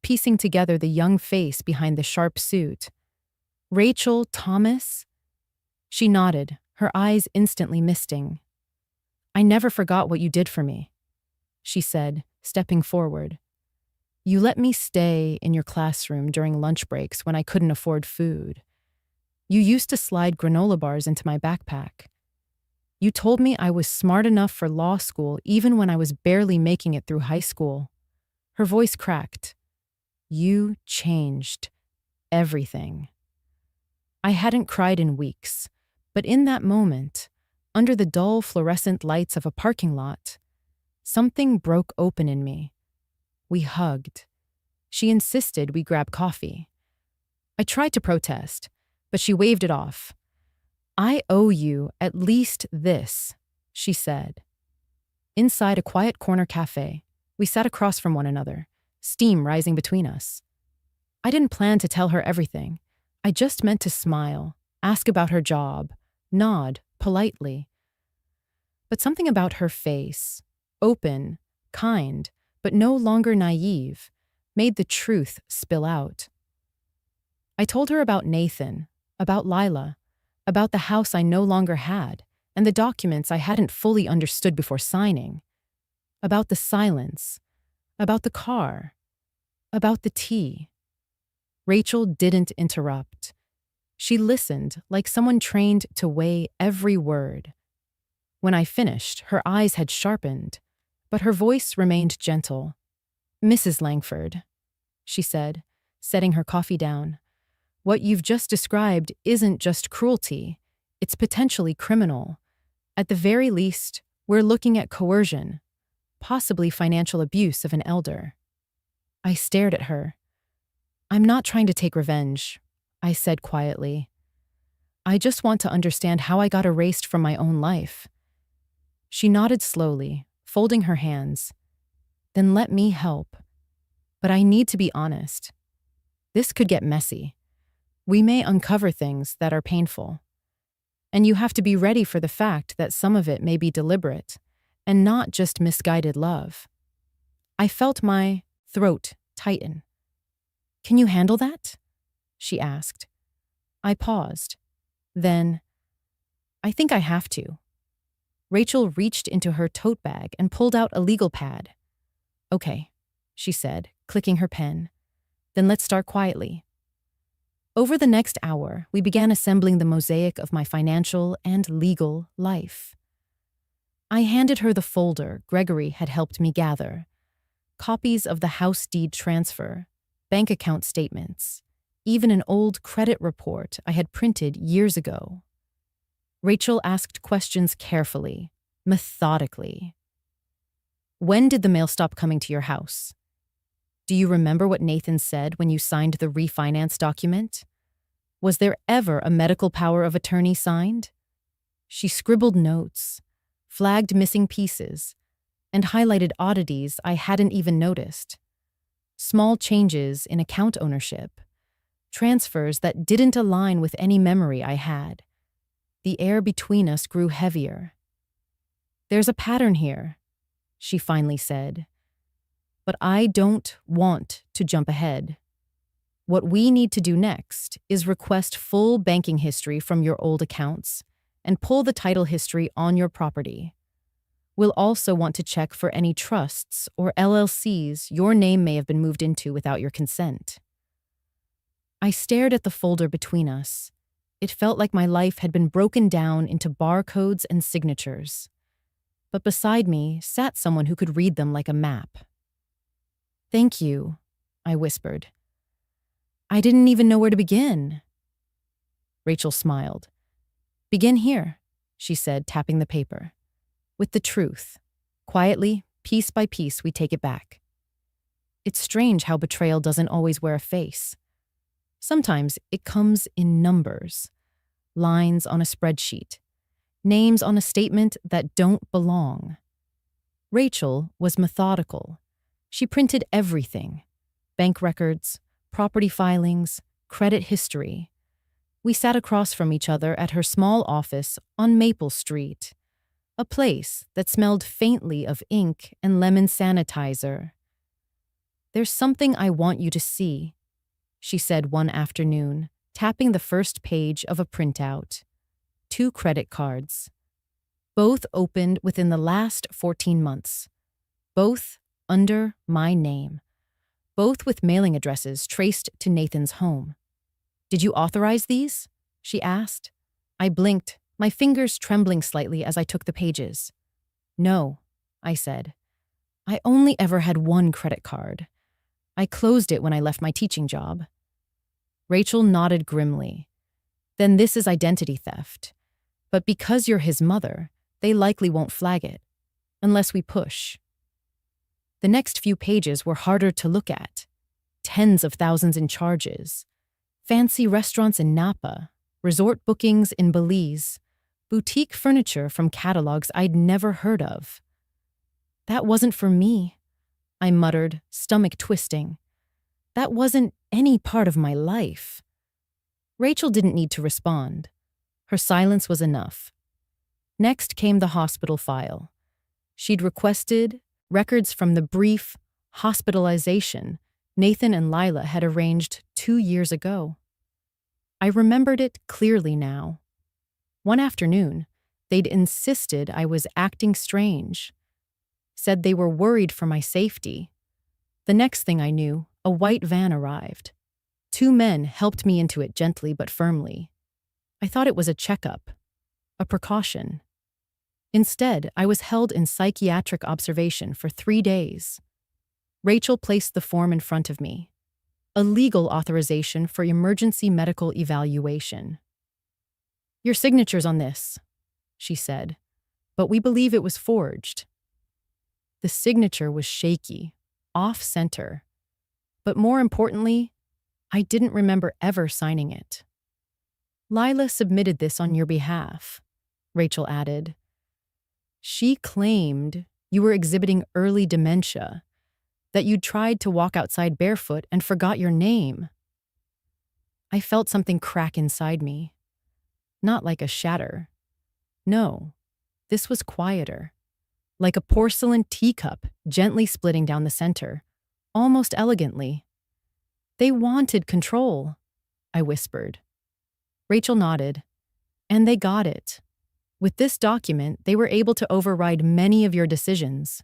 piecing together the young face behind the sharp suit. "Rachel Thomas?" She nodded, her eyes instantly misting. "I never forgot what you did for me," she said, stepping forward. "You let me stay in your classroom during lunch breaks when I couldn't afford food. You used to slide granola bars into my backpack. You told me I was smart enough for law school even when I was barely making it through high school." Her voice cracked. "You changed everything." I hadn't cried in weeks, but in that moment, under the dull fluorescent lights of a parking lot, something broke open in me. We hugged. She insisted we grab coffee. I tried to protest, but she waved it off. "I owe you at least this," she said. Inside a quiet corner cafe, we sat across from one another, steam rising between us. I didn't plan to tell her everything. I just meant to smile, ask about her job, nod politely. But something about her face, open, kind, but no longer naive, made the truth spill out. I told her about Nathan, about Lila, about the house I no longer had, and the documents I hadn't fully understood before signing, about the silence, about the car, about the tea. Rachel didn't interrupt. She listened like someone trained to weigh every word. When I finished, her eyes had sharpened, but her voice remained gentle. "Mrs. Langford," she said, setting her coffee down, "what you've just described isn't just cruelty, it's potentially criminal. At the very least, we're looking at coercion, possibly financial abuse of an elder." I stared at her. "I'm not trying to take revenge," I said quietly. "I just want to understand how I got erased from my own life." She nodded slowly, folding her hands. "Then let me help. But I need to be honest. This could get messy. We may uncover things that are painful. And you have to be ready for the fact that some of it may be deliberate and not just misguided love." I felt my throat tighten. "Can you handle that?" she asked. I paused. Then, "I think I have to." Rachel reached into her tote bag and pulled out a legal pad. "Okay," she said, clicking her pen. "Then let's start quietly." Over the next hour, we began assembling the mosaic of my financial and legal life. I handed her the folder Gregory had helped me gather, copies of the house deed transfer, bank account statements, even an old credit report I had printed years ago. Rachel asked questions carefully, methodically. "When did the mail stop coming to your house? Do you remember what Nathan said when you signed the refinance document? Was there ever a medical power of attorney signed?" She scribbled notes, flagged missing pieces, and highlighted oddities I hadn't even noticed. Small changes in account ownership, transfers that didn't align with any memory I had. The air between us grew heavier. "There's a pattern here," she finally said. "But I don't want to jump ahead. What we need to do next is request full banking history from your old accounts and pull the title history on your property. We'll also want to check for any trusts or LLCs your name may have been moved into without your consent." I stared at the folder between us. It felt like my life had been broken down into barcodes and signatures. But beside me sat someone who could read them like a map. "Thank you," I whispered. "I didn't even know where to begin." Rachel smiled. "Begin here," she said, tapping the paper. "With the truth. Quietly, piece by piece, we take it back. It's strange how betrayal doesn't always wear a face. Sometimes it comes in numbers, lines on a spreadsheet, names on a statement that don't belong. Rachel was methodical. She printed everything: bank records, property filings, credit history. We sat across from each other at her small office on Maple Street, a place that smelled faintly of ink and lemon sanitizer. "There's something I want you to see," she said one afternoon, tapping the first page of a printout. 2 credit cards. Both opened within the last 14 months. Both under my name. Both with mailing addresses traced to Nathan's home. "Did you authorize these?" she asked. I blinked, my fingers trembling slightly as I took the pages. "No," I said. "I only ever had one credit card. I closed it when I left my teaching job." Rachel nodded grimly. "Then this is identity theft. But because you're his mother, they likely won't flag it. Unless we push." The next few pages were harder to look at. Tens of thousands in charges. Fancy restaurants in Napa. Resort bookings in Belize. Boutique furniture from catalogs I'd never heard of. "That wasn't for me," I muttered, stomach twisting. "That wasn't any part of my life." Rachel didn't need to respond. Her silence was enough. Next came the hospital file. She'd requested records from the brief hospitalization Nathan and Lila had arranged 2 years ago. I remembered it clearly now. One afternoon, they'd insisted I was acting strange. Said they were worried for my safety. The next thing I knew, a white van arrived. Two men helped me into it gently but firmly. I thought it was a checkup, a precaution. Instead, I was held in psychiatric observation for 3 days. Rachel placed the form in front of me. A legal authorization for emergency medical evaluation. Your signature's on this, she said, but we believe it was forged. The signature was shaky, off-center. But more importantly, I didn't remember ever signing it. Lila submitted this on your behalf, Rachel added. She claimed you were exhibiting early dementia, that you'd tried to walk outside barefoot and forgot your name. I felt something crack inside me. Not like a shatter. No, this was quieter. Like a porcelain teacup gently splitting down the center, almost elegantly. They wanted control, I whispered. Rachel nodded. And they got it. With this document, they were able to override many of your decisions.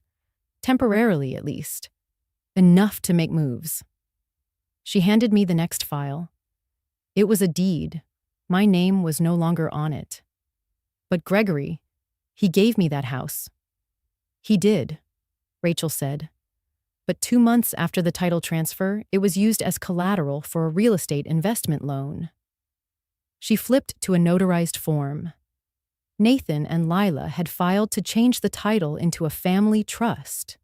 Temporarily, at least. Enough to make moves. She handed me the next file. It was a deed. My name was no longer on it. But Gregory, he gave me that house. He did, Rachel said. But 2 months after the title transfer, it was used as collateral for a real estate investment loan. She flipped to a notarized form. Nathan and Lila had filed to change the title into a family trust,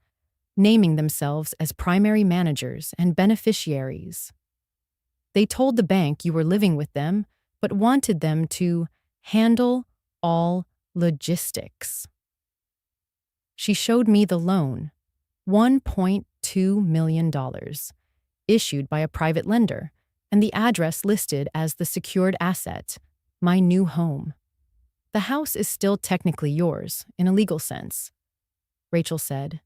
naming themselves as primary managers and beneficiaries. They told the bank you were living with them, but wanted them to handle all logistics. She showed me the loan, $1.2 million, issued by a private lender, and the address listed as the secured asset, my new home. The house is still technically yours, in a legal sense, Rachel said.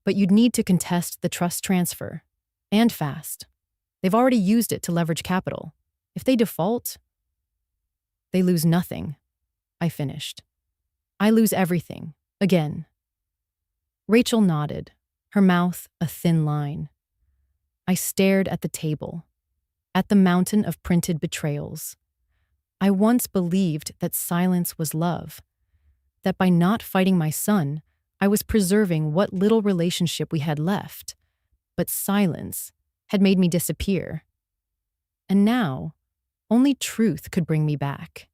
But you'd need to contest the trust transfer, and fast. They've already used it to leverage capital. If they default, they lose nothing, I finished. I lose everything, again. Rachel nodded, her mouth a thin line. I stared at the table, at the mountain of printed betrayals. I once believed that silence was love, that by not fighting my son, I was preserving what little relationship we had left, but silence had made me disappear. And now, only truth could bring me back.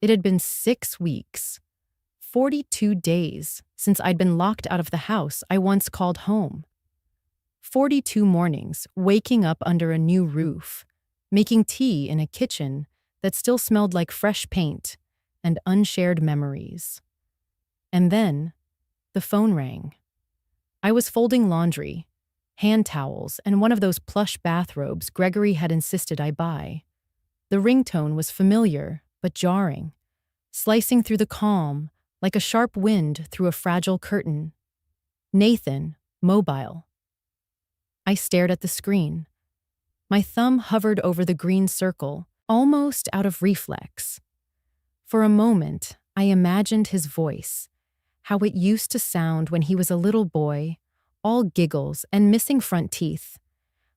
It had been 6 weeks, 42 days since I'd been locked out of the house I once called home. 42 mornings waking up under a new roof, making tea in a kitchen that still smelled like fresh paint and unshared memories. And then, the phone rang. I was folding laundry, hand towels, and one of those plush bathrobes Gregory had insisted I buy. The ringtone was familiar, but jarring, slicing through the calm like a sharp wind through a fragile curtain. Nathan, mobile. I stared at the screen. My thumb hovered over the green circle, almost out of reflex. For a moment, I imagined his voice, how it used to sound when he was a little boy, all giggles and missing front teeth.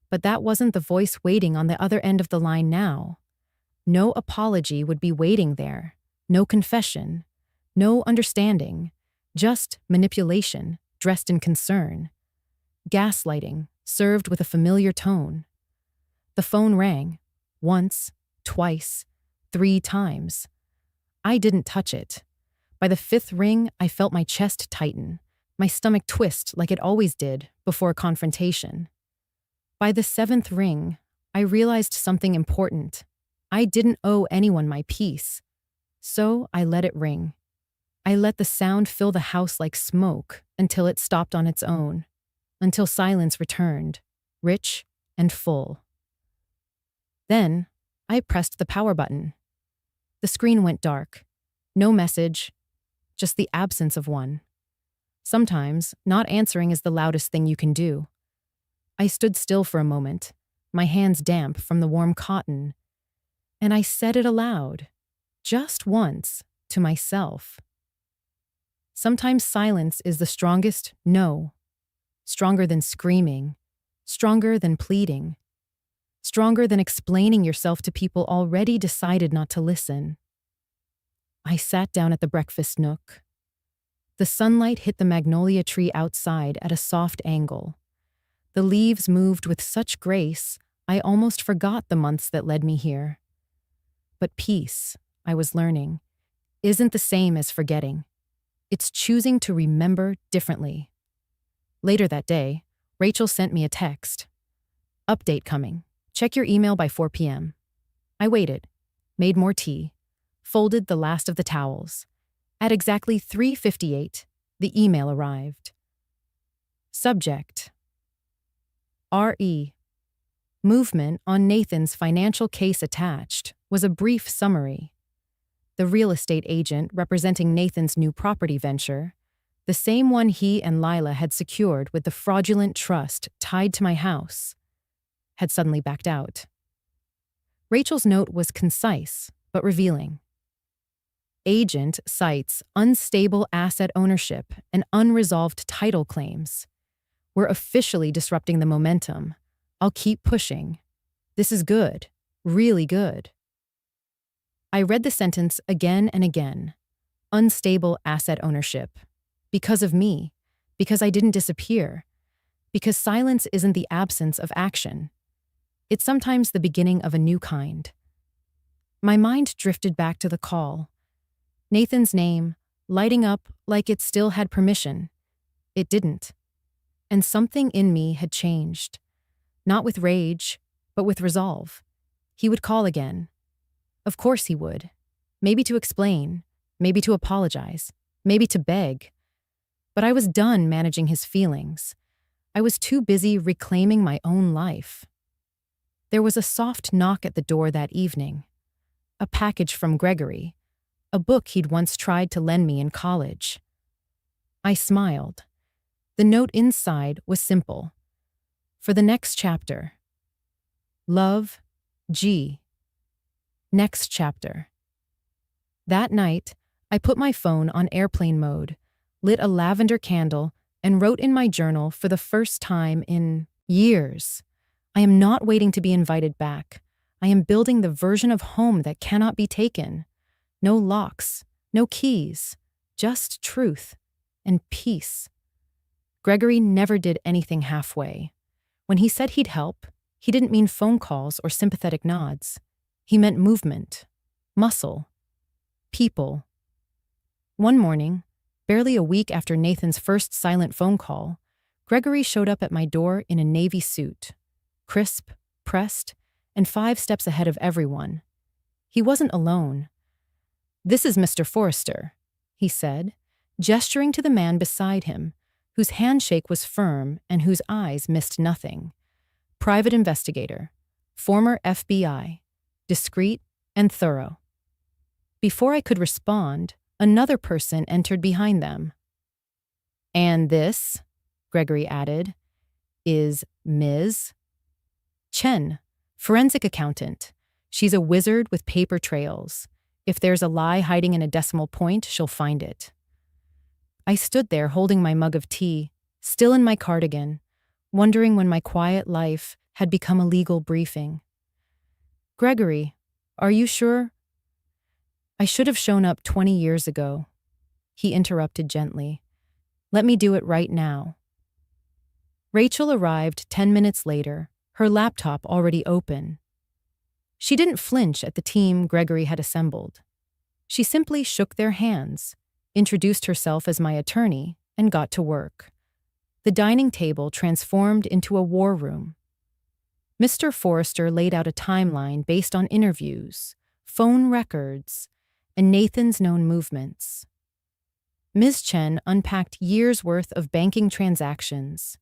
But that wasn't the voice waiting on the other end of the line now. No apology would be waiting there, no confession, no understanding, just manipulation dressed in concern. Gaslighting, served with a familiar tone. The phone rang, once, twice, 3 times. I didn't touch it. By the 5th ring, I felt my chest tighten, my stomach twist like it always did before a confrontation. By the 7th ring, I realized something important. I didn't owe anyone my peace. So I let it ring. I let the sound fill the house like smoke until it stopped on its own, until silence returned, rich and full. Then, I pressed the power button. The screen went dark. No message, just the absence of one. Sometimes, not answering is the loudest thing you can do. I stood still for a moment, my hands damp from the warm cotton, and I said it aloud, just once, to myself. Sometimes silence is the strongest no, stronger than screaming, stronger than pleading. stronger than explaining yourself to people already decided not to listen. I sat down at the breakfast nook. The sunlight hit the magnolia tree outside at a soft angle. The leaves moved with such grace, I almost forgot the months that led me here. But peace, I was learning, isn't the same as forgetting. It's choosing to remember differently. Later that day, Rachel sent me a text. Update coming. Check your email by 4 p.m. I waited, made more tea, folded the last of the towels. At exactly 3:58, the email arrived. Subject: R.E. Movement on Nathan's financial case attached was a brief summary. The real estate agent representing Nathan's new property venture, the same one he and Lila had secured with the fraudulent trust tied to my house, had suddenly backed out. Rachel's note was concise, but revealing. Agent cites unstable asset ownership and unresolved title claims. We're officially disrupting the momentum. I'll keep pushing. This is good, really good. I read the sentence again and again. Unstable asset ownership. Because of me. Because I didn't disappear. Because silence isn't the absence of action. It's sometimes the beginning of a new kind. My mind drifted back to the call. Nathan's name, lighting up like it still had permission. It didn't. And something in me had changed. Not with rage, but with resolve. He would call again. Of course he would. Maybe to explain, maybe to apologize, maybe to beg. But I was done managing his feelings. I was too busy reclaiming my own life. There was a soft knock at the door that evening. A package from Gregory, a book he'd once tried to lend me in college. I smiled. The note inside was simple. For the next chapter. Love, G. Next chapter. That night, I put my phone on airplane mode, lit a lavender candle, and wrote in my journal for the first time in years. I am not waiting to be invited back. I am building the version of home that cannot be taken. No locks, no keys, just truth and peace. Gregory never did anything halfway. When he said he'd help, he didn't mean phone calls or sympathetic nods. He meant movement, muscle, people. One morning, barely a week after Nathan's first silent phone call, Gregory showed up at my door in a navy suit, crisp, pressed, and 5 steps ahead of everyone. He wasn't alone. "This is Mr. Forrester," he said, gesturing to the man beside him, whose handshake was firm and whose eyes missed nothing. Private investigator, former FBI, discreet and thorough. Before I could respond, another person entered behind them. "And this," Gregory added, "is Ms. Chen, forensic accountant. She's a wizard with paper trails. If there's a lie hiding in a decimal point, she'll find it." I stood there holding my mug of tea, still in my cardigan, wondering when my quiet life had become a legal briefing. "Gregory, are you sure?" "I should have shown up 20 years ago," he interrupted gently. "Let me do it right now." Rachel arrived 10 minutes later, her laptop already open. She didn't flinch at the team Gregory had assembled. She simply shook their hands, introduced herself as my attorney, and got to work. The dining table transformed into a war room. Mr. Forrester laid out a timeline based on interviews, phone records, and Nathan's known movements. Ms. Chen unpacked years' worth of banking transactions,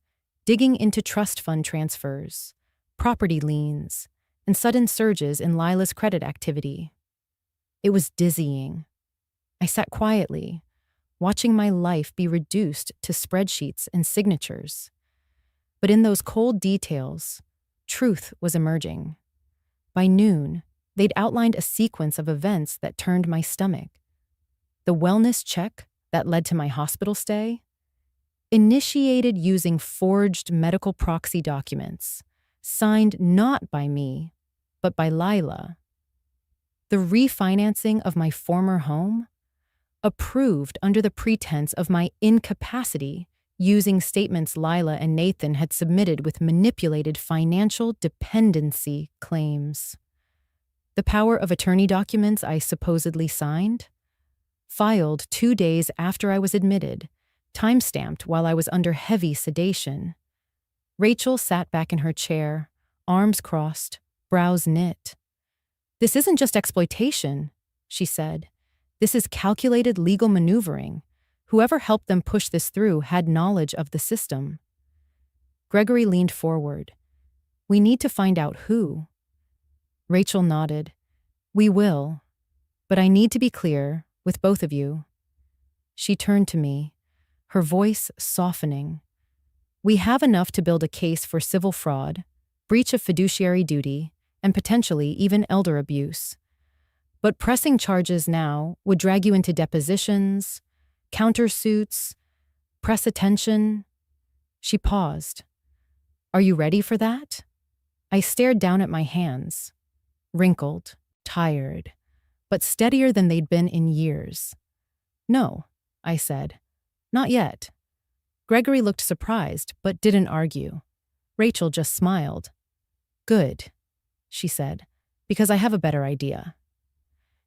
digging into trust fund transfers, property liens, and sudden surges in Lila's credit activity. It was dizzying. I sat quietly, watching my life be reduced to spreadsheets and signatures. But in those cold details, truth was emerging. By noon, they'd outlined a sequence of events that turned my stomach. The wellness check that led to my hospital stay, initiated using forged medical proxy documents, signed not by me, but by Lila. The refinancing of my former home, approved under the pretense of my incapacity, using statements Lila and Nathan had submitted with manipulated financial dependency claims. The power of attorney documents I supposedly signed, filed 2 days after I was admitted, time-stamped while I was under heavy sedation. Rachel sat back in her chair, arms crossed, brows knit. "This isn't just exploitation," she said. "This is calculated legal maneuvering. Whoever helped them push this through had knowledge of the system." Gregory leaned forward. "We need to find out who." Rachel nodded. "We will, but I need to be clear with both of you." She turned to me, her voice softening. "We have enough to build a case for civil fraud, breach of fiduciary duty, and potentially even elder abuse. But pressing charges now would drag you into depositions, countersuits, press attention." She paused. "Are you ready for that?" I stared down at my hands, wrinkled, tired, but steadier than they'd been in years. "No," I said. "Not yet." Gregory looked surprised, but didn't argue. Rachel just smiled. "Good," she said, "because I have a better idea."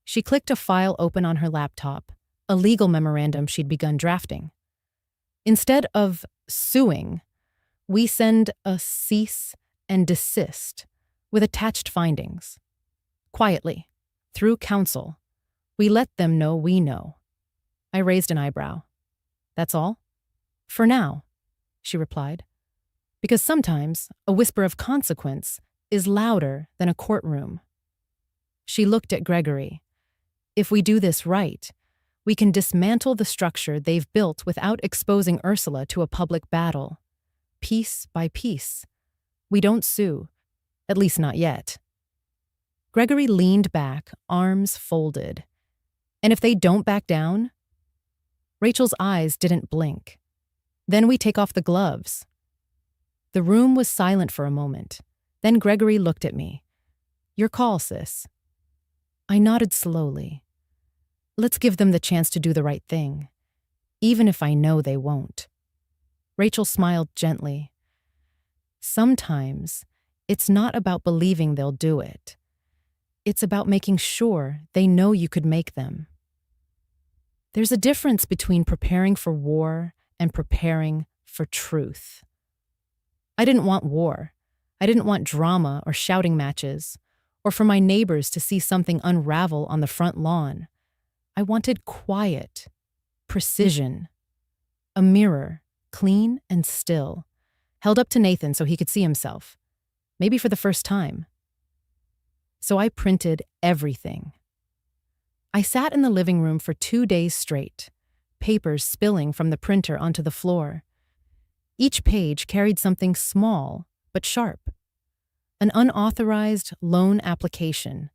She clicked a file open on her laptop, a legal memorandum she'd begun drafting. "Instead of suing, we send a cease and desist with attached findings. Quietly, through counsel, we let them know we know." I raised an eyebrow. "That's all?" "For now," she replied. "Because sometimes a whisper of consequence is louder than a courtroom." She looked at Gregory. "If we do this right, we can dismantle the structure they've built without exposing Ursula to a public battle. Piece by piece. We don't sue, at least not yet." Gregory leaned back, arms folded. "And if they don't back down?" Rachel's eyes didn't blink. "Then we take off the gloves." The room was silent for a moment. Then Gregory looked at me. "Your call, sis." I nodded slowly. "Let's give them the chance to do the right thing, even if I know they won't." Rachel smiled gently. "Sometimes it's not about believing they'll do it. It's about making sure they know you could make them." There's a difference between preparing for war and preparing for truth. I didn't want war. I didn't want drama or shouting matches, or for my neighbors to see something unravel on the front lawn. I wanted quiet, precision. A mirror, clean and still, held up to Nathan so he could see himself, maybe for the first time. So I printed everything. I sat in the living room for 2 days straight, papers spilling from the printer onto the floor. Each page carried something small but sharp. An unauthorized loan application,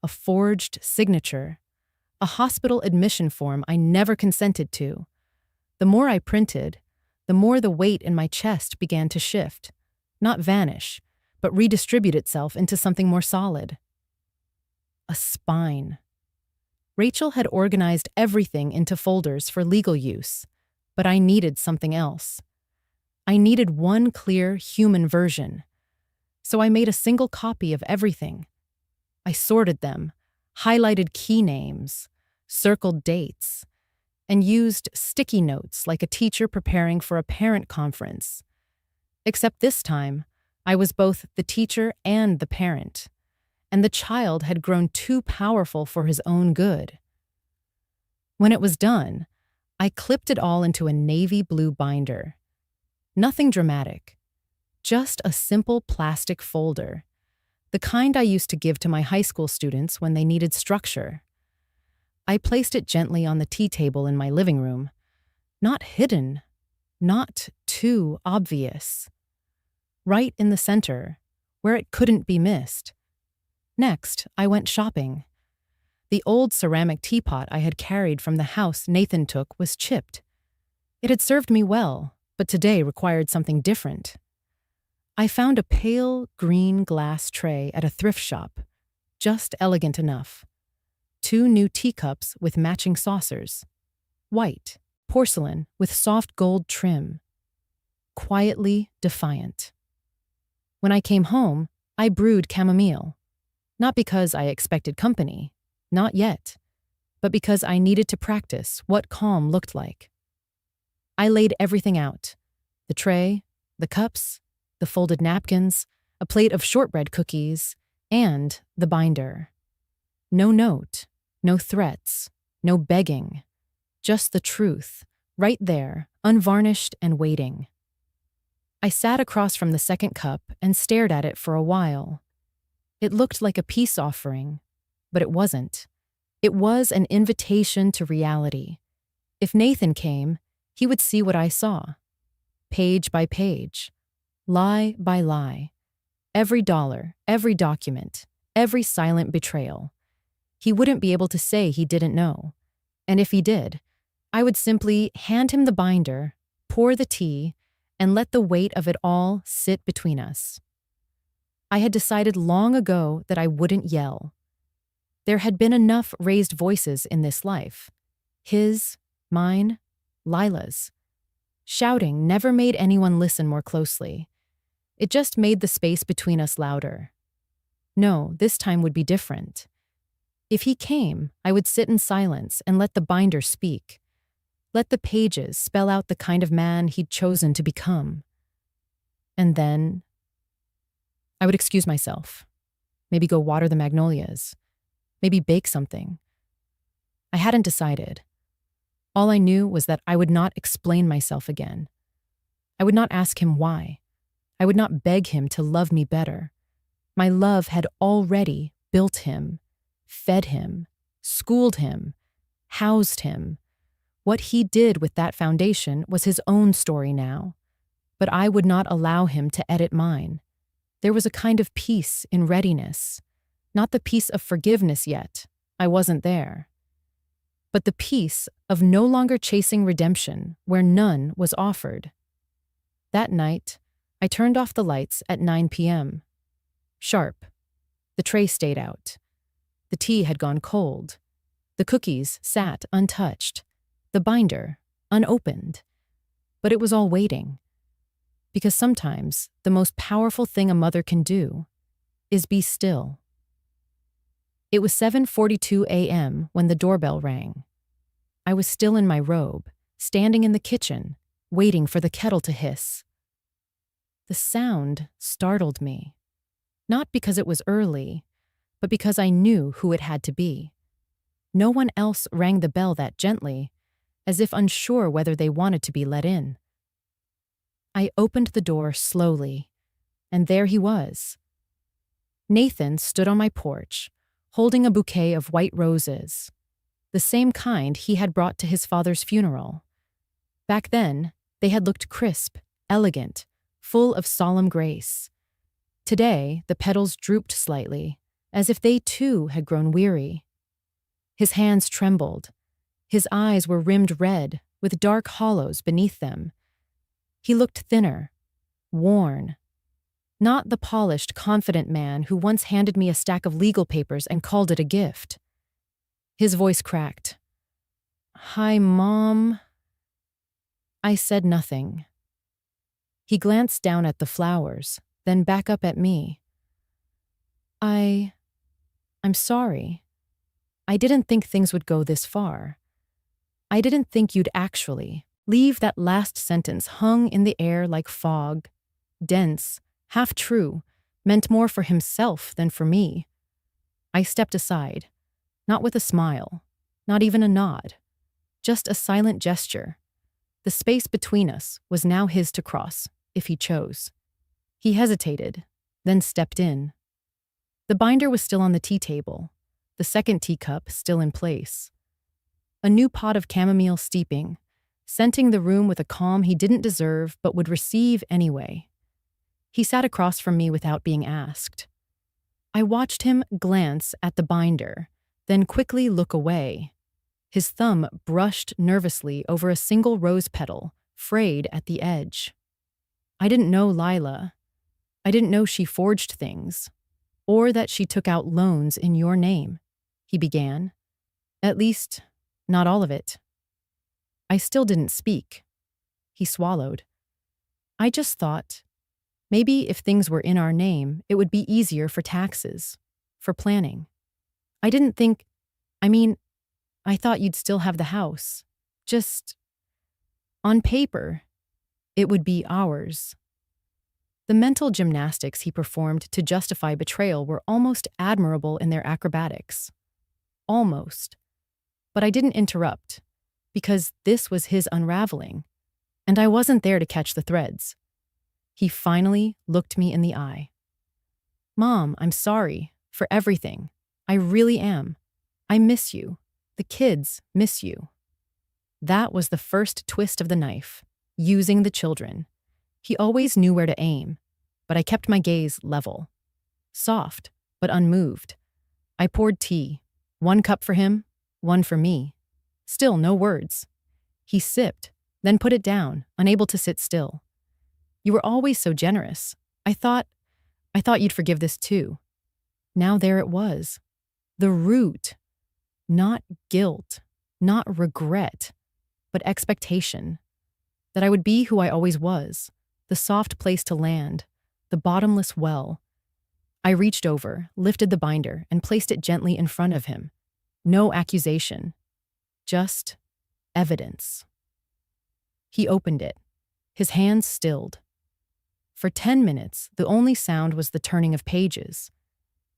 a forged signature, a hospital admission form I never consented to. The more I printed, the more the weight in my chest began to shift, not vanish, but redistribute itself into something more solid. A spine. Rachel had organized everything into folders for legal use, but I needed something else. I needed one clear human version. So I made a single copy of everything. I sorted them, highlighted key names, circled dates, and used sticky notes like a teacher preparing for a parent conference. Except this time, I was both the teacher and the parent, and the child had grown too powerful for his own good. When it was done, I clipped it all into a navy blue binder. Nothing dramatic, just a simple plastic folder, the kind I used to give to my high school students when they needed structure. I placed it gently on the tea table in my living room, not hidden, not too obvious. Right in the center, where it couldn't be missed. Next, I went shopping. The old ceramic teapot I had carried from the house Nathan took was chipped. It had served me well, but today required something different. I found a pale green glass tray at a thrift shop, just elegant enough. 2 new teacups with matching saucers. White, porcelain with soft gold trim. Quietly defiant. When I came home, I brewed chamomile. Not because I expected company, not yet, but because I needed to practice what calm looked like. I laid everything out: the tray, the cups, the folded napkins, a plate of shortbread cookies, and the binder. No note, no threats, no begging, just the truth, right there, unvarnished and waiting. I sat across from the second cup and stared at it for a while. It looked like a peace offering, but it wasn't. It was an invitation to reality. If Nathan came, he would see what I saw. Page by page, lie by lie, every dollar, every document, every silent betrayal. He wouldn't be able to say he didn't know. And if he did, I would simply hand him the binder, pour the tea, and let the weight of it all sit between us. I had decided long ago that I wouldn't yell. There had been enough raised voices in this life. His, mine, Lila's. Shouting never made anyone listen more closely. It just made the space between us louder. No, this time would be different. If he came, I would sit in silence and let the binder speak. Let the pages spell out the kind of man he'd chosen to become. And then I would excuse myself. Maybe go water the magnolias. Maybe bake something. I hadn't decided. All I knew was that I would not explain myself again. I would not ask him why. I would not beg him to love me better. My love had already built him, fed him, schooled him, housed him. What he did with that foundation was his own story now. But I would not allow him to edit mine. There was a kind of peace in readiness. Not the peace of forgiveness yet. I wasn't there. But the peace of no longer chasing redemption where none was offered. That night, I turned off the lights at 9 p.m. Sharp. The tray stayed out. The tea had gone cold. The cookies sat untouched. The binder, unopened. But it was all waiting. Because sometimes the most powerful thing a mother can do is be still. It was 7:42 a.m. when the doorbell rang. I was still in my robe, standing in the kitchen, waiting for the kettle to hiss. The sound startled me. Not because it was early, but because I knew who it had to be. No one else rang the bell that gently, as if unsure whether they wanted to be let in. I opened the door slowly, and there he was. Nathan stood on my porch, holding a bouquet of white roses, the same kind he had brought to his father's funeral. Back then, they had looked crisp, elegant, full of solemn grace. Today, the petals drooped slightly, as if they too had grown weary. His hands trembled. His eyes were rimmed red, with dark hollows beneath them. He looked thinner, worn. Not the polished, confident man who once handed me a stack of legal papers and called it a gift. His voice cracked. "Hi, Mom." I said nothing. He glanced down at the flowers, then back up at me. I'm sorry. I didn't think things would go this far. I didn't think you'd actually leave that last sentence hung in the air like fog, dense, half true, meant more for himself than for me. I stepped aside, not with a smile, not even a nod, just a silent gesture. The space between us was now his to cross, if he chose. He hesitated, then stepped in. The binder was still on the tea table, the second teacup still in place. A new pot of chamomile steeping, scenting the room with a calm he didn't deserve but would receive anyway. He sat across from me without being asked. I watched him glance at the binder, then quickly look away. His thumb brushed nervously over a single rose petal, frayed at the edge. I didn't know Lila. I didn't know she forged things, or that she took out loans in your name," he began. "At least, not all of it." I still didn't speak. He swallowed. "I just thought, maybe if things were in our name, it would be easier for taxes, for planning. I didn't think, I mean, I thought you'd still have the house. Just, on paper, it would be ours." The mental gymnastics he performed to justify betrayal were almost admirable in their acrobatics. Almost. But I didn't interrupt, because this was his unraveling, and I wasn't there to catch the threads. He finally looked me in the eye. "Mom, I'm sorry for everything. I really am. I miss you. The kids miss you." That was the first twist of the knife, using the children. He always knew where to aim, but I kept my gaze level. Soft, but unmoved. I poured tea, 1 cup for him, 1 for me. Still no words. He sipped, then put it down, unable to sit still. "You were always so generous. I thought you'd forgive this too." Now there it was. The root. Not guilt, not regret, but expectation. That I would be who I always was, the soft place to land, the bottomless well. I reached over, lifted the binder, and placed it gently in front of him. No accusation, just evidence. He opened it, his hands stilled. For 10 minutes, the only sound was the turning of pages.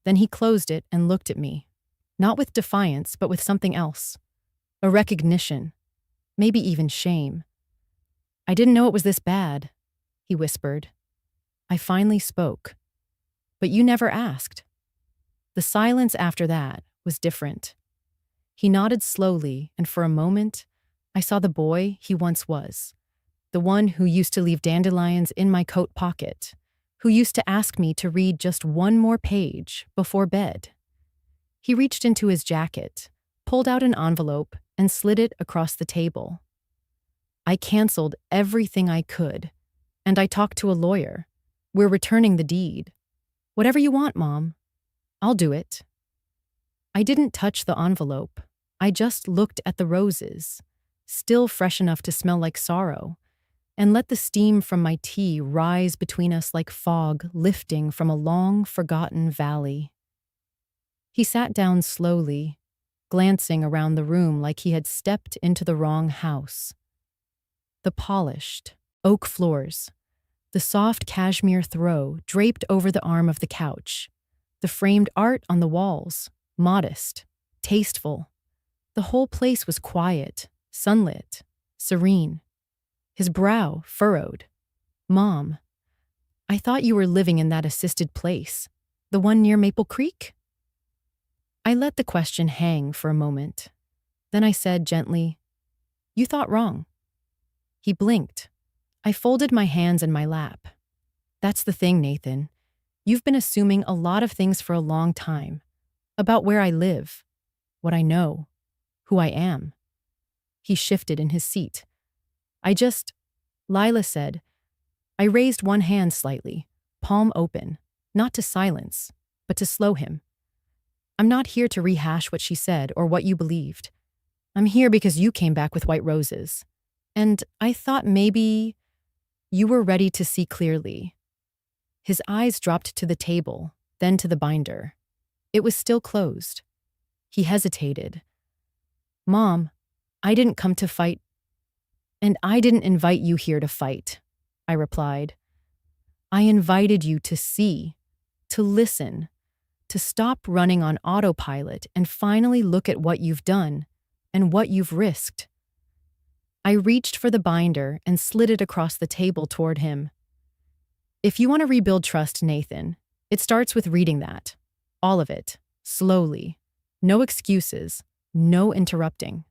Then he closed it and looked at me, not with defiance, but with something else. A recognition, maybe even shame. "I didn't know it was this bad," he whispered. I finally spoke. "But you never asked." The silence after that was different. He nodded slowly, and for a moment, I saw the boy he once was. The one who used to leave dandelions in my coat pocket, who used to ask me to read just 1 more page before bed. He reached into his jacket, pulled out an envelope, and slid it across the table. I canceled everything I could, and I talked to a lawyer. "We're returning the deed." "Whatever you want, Mom. I'll do it." I didn't touch the envelope. I just looked at the roses, still fresh enough to smell like sorrow, and let the steam from my tea rise between us like fog lifting from a long-forgotten valley. He sat down slowly, glancing around the room like he had stepped into the wrong house. The polished oak floors, the soft cashmere throw draped over the arm of the couch, the framed art on the walls, modest, tasteful. The whole place was quiet, sunlit, serene. His brow furrowed. "Mom, I thought you were living in that assisted place, the one near Maple Creek?" I let the question hang for a moment. Then I said gently, "You thought wrong." He blinked. I folded my hands in my lap. "That's the thing, Nathan. You've been assuming a lot of things for a long time. About where I live, what I know, who I am." He shifted in his seat. Lila said. I raised one hand slightly, palm open, not to silence, but to slow him. "I'm not here to rehash what she said or what you believed. I'm here because you came back with white roses. And I thought maybe you were ready to see clearly." His eyes dropped to the table, then to the binder. It was still closed. He hesitated. "Mom, I didn't come to fight, and I didn't invite you here to fight," I replied. "I invited you to see, to listen, to stop running on autopilot and finally look at what you've done and what you've risked." I reached for the binder and slid it across the table toward him. "If you want to rebuild trust, Nathan, it starts with reading that. All of it, slowly. No excuses, no interrupting."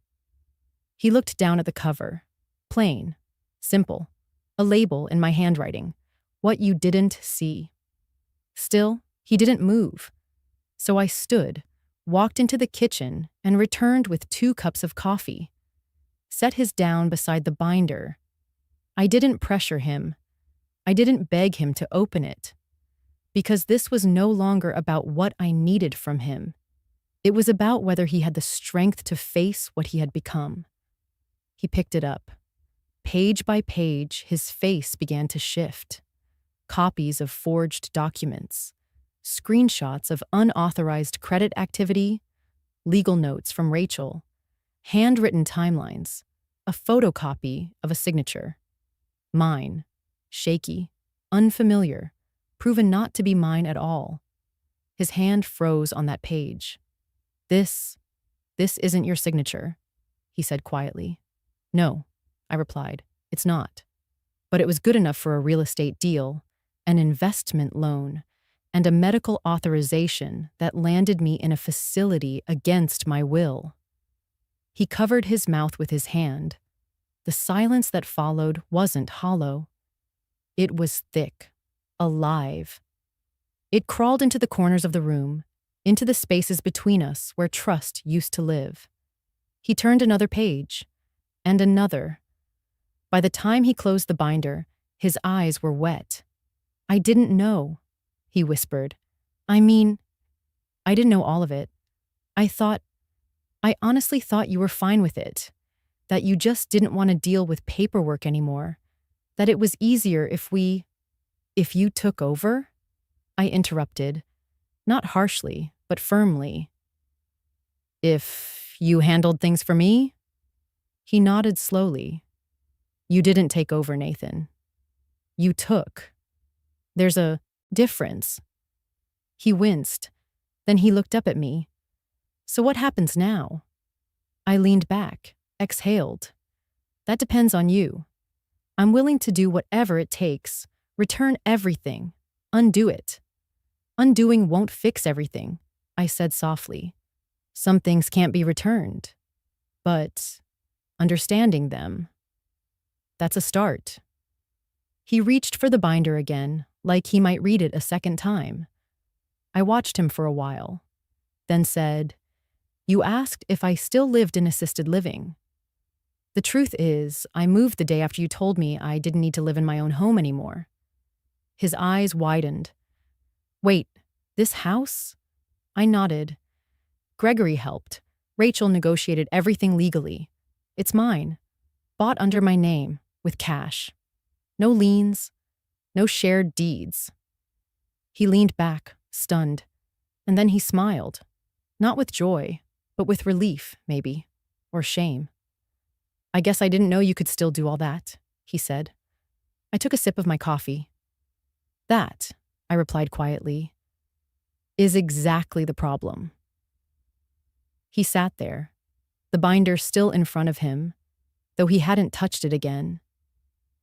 He looked down at the cover. Plain, simple, a label in my handwriting. What you didn't see. Still, he didn't move. So I stood, walked into the kitchen, and returned with 2 cups of coffee. Set his down beside the binder. I didn't pressure him. I didn't beg him to open it. because this was no longer about what I needed from him. It was about whether he had the strength to face what he had become. He picked it up. Page by page, his face began to shift. Copies of forged documents, screenshots of unauthorized credit activity, legal notes from Rachel, handwritten timelines, a photocopy of a signature. Mine, shaky, unfamiliar, proven not to be mine at all. His hand froze on that page. This isn't your signature, he said quietly. No, I replied, it's not. But it was good enough for a real estate deal, an investment loan, and a medical authorization that landed me in a facility against my will. He covered his mouth with his hand. The silence that followed wasn't hollow. It was thick, alive. It crawled into the corners of the room, into the spaces between us where trust used to live. He turned another page, and another. By the time he closed the binder, his eyes were wet. I didn't know, he whispered. I didn't know all of it. I honestly thought you were fine with it, that you just didn't want to deal with paperwork anymore, that it was easier if you took over? I interrupted, not harshly, but firmly. If you handled things for me? He nodded slowly. You didn't take over, Nathan. You took. There's a difference. He winced. Then he looked up at me. So what happens now? I leaned back, exhaled. That depends on you. I'm willing to do whatever it takes, return everything, undo it. Undoing won't fix everything, I said softly. Some things can't be returned. But understanding them, that's a start. He reached for the binder again, like he might read it a second time. I watched him for a while, then said, You asked if I still lived in assisted living. The truth is, I moved the day after you told me I didn't need to live in my own home anymore. His eyes widened. Wait, this house? I nodded. Gregory helped. Rachel negotiated everything legally. It's mine. Bought under my name, with cash. No liens, no shared deeds. He leaned back, stunned, and then he smiled. Not with joy, but with relief, maybe, or shame. I guess I didn't know you could still do all that, he said. I took a sip of my coffee. That, I replied quietly, is exactly the problem. He sat there, the binder still in front of him, though he hadn't touched it again.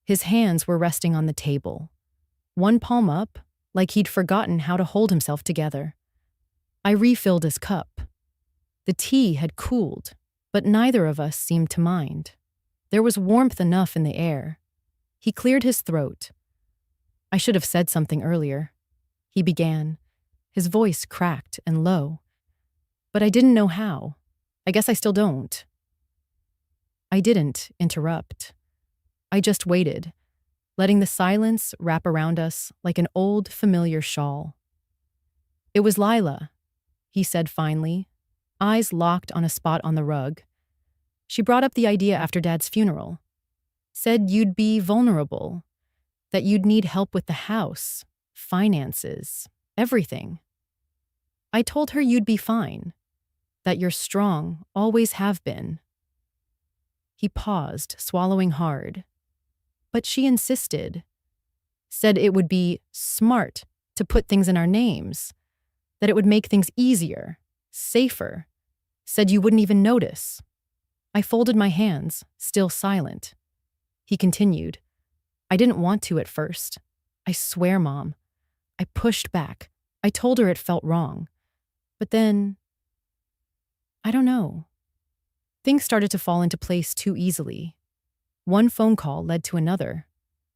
His hands were resting on the table, one palm up, like he'd forgotten how to hold himself together. I refilled his cup. The tea had cooled, but neither of us seemed to mind. There was warmth enough in the air. He cleared his throat. I should have said something earlier. He began, his voice cracked and low. But I didn't know how. I guess I still don't. I didn't interrupt. I just waited, letting the silence wrap around us like an old, familiar shawl. It was Lila, he said finally, eyes locked on a spot on the rug. She brought up the idea after Dad's funeral. Said you'd be vulnerable, that you'd need help with the house, finances, everything. I told her you'd be fine, that you're strong, always have been. He paused, swallowing hard. But she insisted, said it would be smart to put things in our names, that it would make things easier, safer, said you wouldn't even notice. I folded my hands, still silent. He continued, I didn't want to at first. I swear, Mom. I pushed back. I told her it felt wrong. But then, I don't know. Things started to fall into place too easily. One phone call led to another.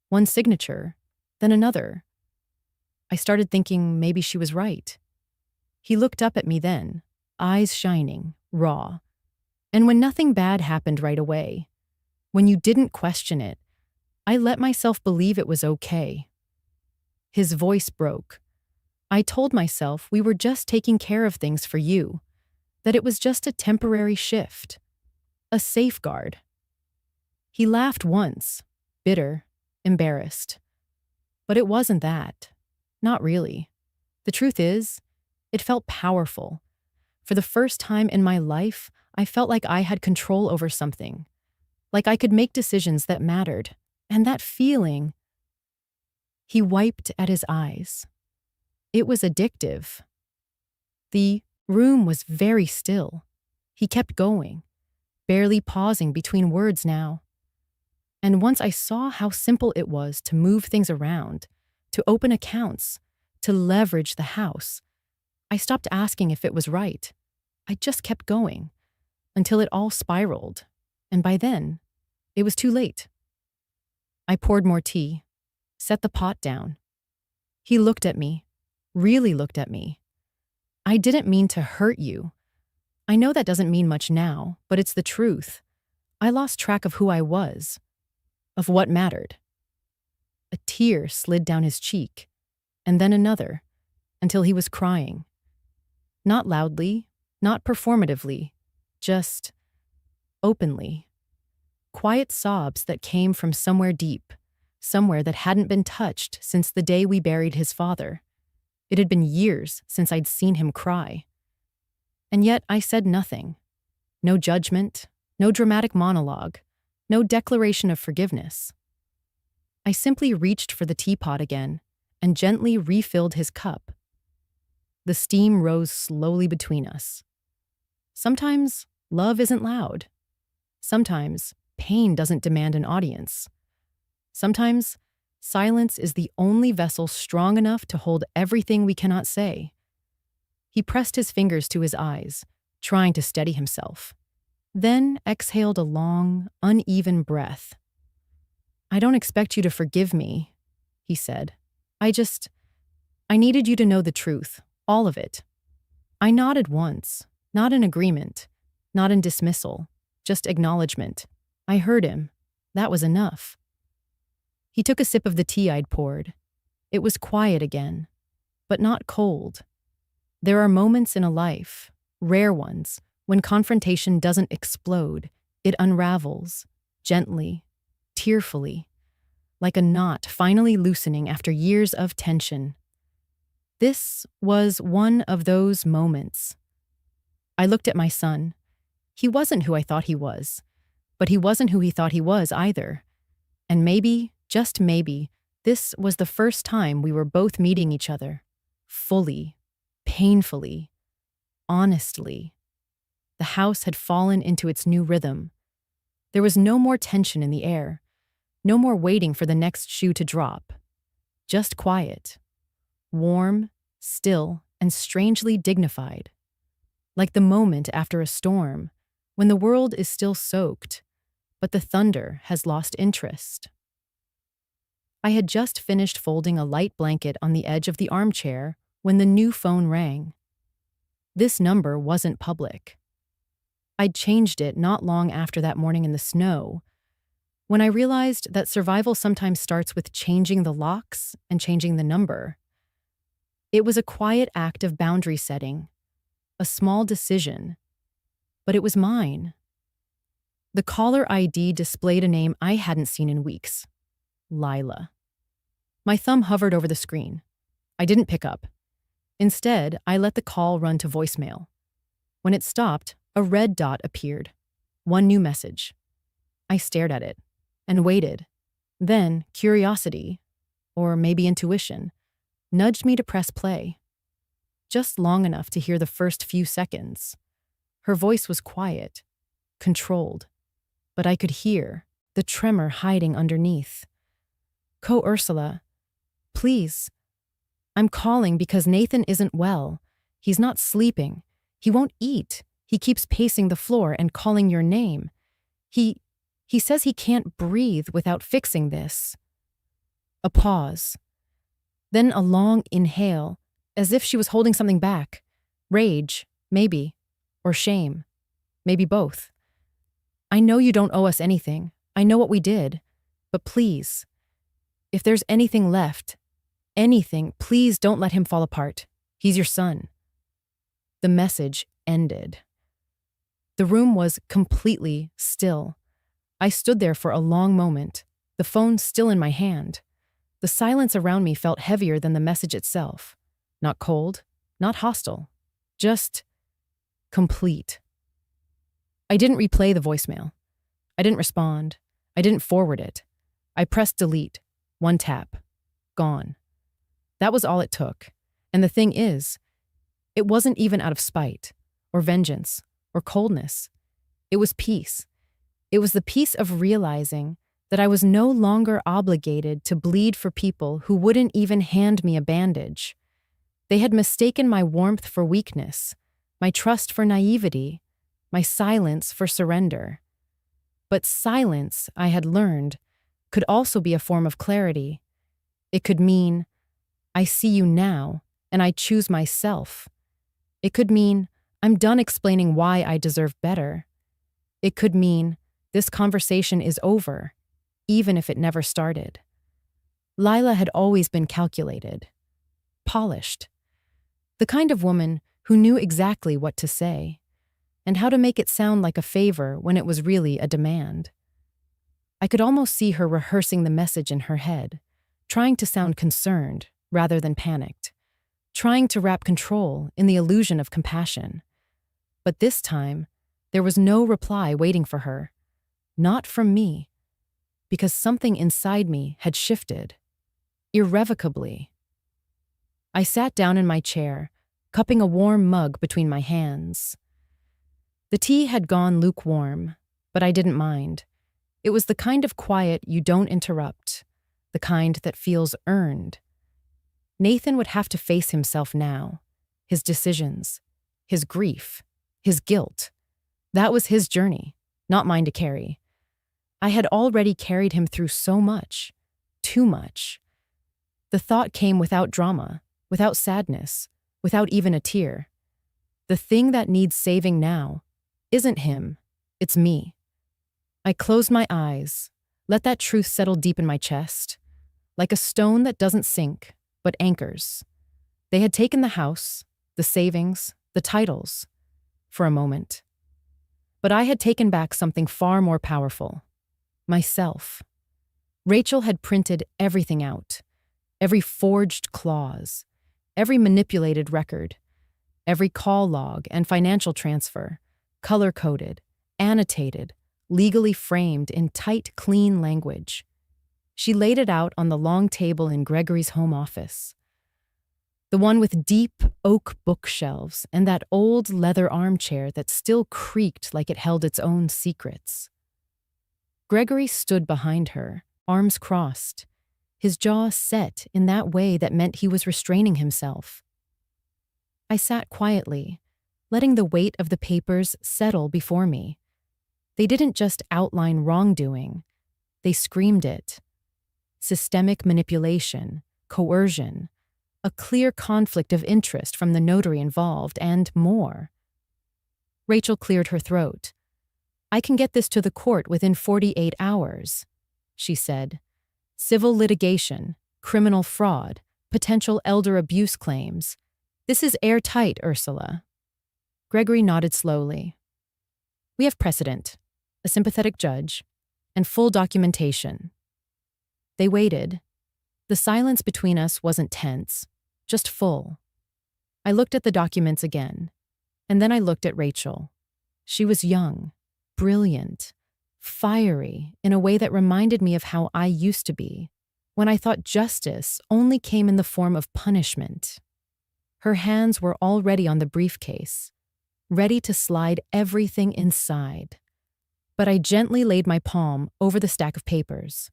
One signature, then another. I started thinking maybe she was right. He looked up at me then, eyes shining, raw. And when nothing bad happened right away, when you didn't question it, I let myself believe it was okay. His voice broke. I told myself we were just taking care of things for you, that it was just a temporary shift, a safeguard. He laughed once, bitter, embarrassed. But it wasn't that. Not really. The truth is, it felt powerful. For the first time in my life, I felt like I had control over something, like I could make decisions that mattered. And that feeling, he wiped at his eyes. It was addictive. The room was very still. He kept going, barely pausing between words now. And once I saw how simple it was to move things around, to open accounts, to leverage the house, I stopped asking if it was right. I just kept going until it all spiraled. And by then, it was too late. I poured more tea, set the pot down. He looked at me, really looked at me. I didn't mean to hurt you. I know that doesn't mean much now, but it's the truth. I lost track of who I was, of what mattered. A tear slid down his cheek, and then another, until he was crying. Not loudly, not performatively, just openly. Quiet sobs that came from somewhere deep, somewhere that hadn't been touched since the day we buried his father. It had been years since I'd seen him cry. And yet I said nothing. No judgment, no dramatic monologue, no declaration of forgiveness. I simply reached for the teapot again and gently refilled his cup. The steam rose slowly between us. Sometimes love isn't loud. Sometimes pain doesn't demand an audience. Sometimes silence is the only vessel strong enough to hold everything we cannot say. He pressed his fingers to his eyes, trying to steady himself, then exhaled a long, uneven breath. "I don't expect you to forgive me," he said. I needed you to know the truth, all of it." I nodded once, not in agreement, not in dismissal, just acknowledgement. I heard him. That was enough. He took a sip of the tea I'd poured. It was quiet again, but not cold. There are moments in a life, rare ones, when confrontation doesn't explode, it unravels, gently, tearfully, like a knot finally loosening after years of tension. This was one of those moments. I looked at my son. He wasn't who I thought he was, but he wasn't who he thought he was either. And maybe, just maybe, this was the first time we were both meeting each other, fully, painfully, honestly. The house had fallen into its new rhythm. There was no more tension in the air, no more waiting for the next shoe to drop. Just quiet, warm, still, and strangely dignified. Like the moment after a storm, when the world is still soaked, but the thunder has lost interest. I had just finished folding a light blanket on the edge of the armchair when the new phone rang. This number wasn't public. I'd changed it not long after that morning in the snow, when I realized that survival sometimes starts with changing the locks and changing the number. It was a quiet act of boundary setting, a small decision, but it was mine. The caller ID displayed a name I hadn't seen in weeks. Lila. My thumb hovered over the screen. I didn't pick up. Instead, I let the call run to voicemail. When it stopped, a red dot appeared. One new message. I stared at it and waited. Then, curiosity, or maybe intuition, nudged me to press play. Just long enough to hear the first few seconds. Her voice was quiet, controlled, but I could hear the tremor hiding underneath. Ursula, please. I'm calling because Nathan isn't well. He's not sleeping. He won't eat. He keeps pacing the floor and calling your name. He says he can't breathe without fixing this. A pause. Then a long inhale, as if she was holding something back. Rage, maybe. Or shame. Maybe both. I know you don't owe us anything. I know what we did. But please, if there's anything left, anything. Please don't let him fall apart. He's your son." The message ended. The room was completely still. I stood there for a long moment, the phone still in my hand. The silence around me felt heavier than the message itself. Not cold, not hostile, just complete. I didn't replay the voicemail. I didn't respond. I didn't forward it. I pressed delete. One tap. Gone. That was all it took. And the thing is, it wasn't even out of spite, or vengeance, or coldness. It was peace. It was the peace of realizing that I was no longer obligated to bleed for people who wouldn't even hand me a bandage. They had mistaken my warmth for weakness, my trust for naivety, my silence for surrender. But silence, I had learned, could also be a form of clarity. It could mean, I see you now, and I choose myself. It could mean, I'm done explaining why I deserve better. It could mean, this conversation is over, even if it never started. Lila had always been calculated, polished, the kind of woman who knew exactly what to say, and how to make it sound like a favor when it was really a demand. I could almost see her rehearsing the message in her head, trying to sound concerned rather than panicked, trying to wrap control in the illusion of compassion. But this time, there was no reply waiting for her, not from me, because something inside me had shifted, irrevocably. I sat down in my chair, cupping a warm mug between my hands. The tea had gone lukewarm, but I didn't mind. It was the kind of quiet you don't interrupt, the kind that feels earned. Nathan would have to face himself now, his decisions, his grief, his guilt. That was his journey, not mine to carry. I had already carried him through so much, too much. The thought came without drama, without sadness, without even a tear. The thing that needs saving now isn't him, it's me. I closed my eyes, let that truth settle deep in my chest, like a stone that doesn't sink, but anchors. They had taken the house, the savings, the titles, for a moment. But I had taken back something far more powerful, myself. Rachel had printed everything out, every forged clause, every manipulated record, every call log and financial transfer, color-coded, annotated, legally framed in tight, clean language. She laid it out on the long table in Gregory's home office, the one with deep oak bookshelves and that old leather armchair that still creaked like it held its own secrets. Gregory stood behind her, arms crossed, his jaw set in that way that meant he was restraining himself. I sat quietly, letting the weight of the papers settle before me. They didn't just outline wrongdoing, they screamed it. Systemic manipulation, coercion, a clear conflict of interest from the notary involved, and more. Rachel cleared her throat. "I can get this to the court within 48 hours, she said. "Civil litigation, criminal fraud, potential elder abuse claims. This is airtight, Ursula." Gregory nodded slowly. "We have precedent, a sympathetic judge, and full documentation." They waited. The silence between us wasn't tense, just full. I looked at the documents again, and then I looked at Rachel. She was young, brilliant, fiery in a way that reminded me of how I used to be, when I thought justice only came in the form of punishment. Her hands were already on the briefcase, ready to slide everything inside. But I gently laid my palm over the stack of papers.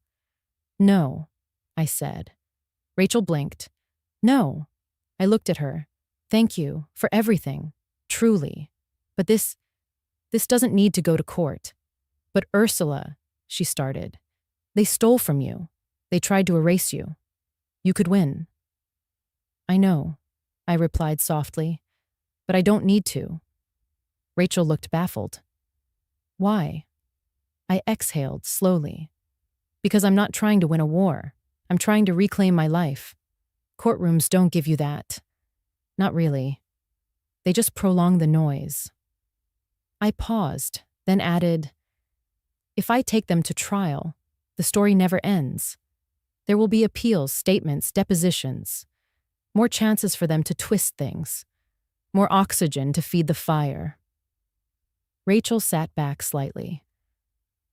"No," I said. Rachel blinked. "No." I looked at her. "Thank you for everything, truly. But this doesn't need to go to court." "But Ursula," she started, "they stole from you. They tried to erase you. You could win." "I know," I replied softly, "but I don't need to." Rachel looked baffled. "Why?" I exhaled slowly. "Because I'm not trying to win a war. I'm trying to reclaim my life." Courtrooms don't give you that. Not really. They just prolong the noise. I paused, then added, if I take them to trial, the story never ends. There will be appeals, statements, depositions. More chances for them to twist things. More oxygen to feed the fire. Rachel sat back slightly.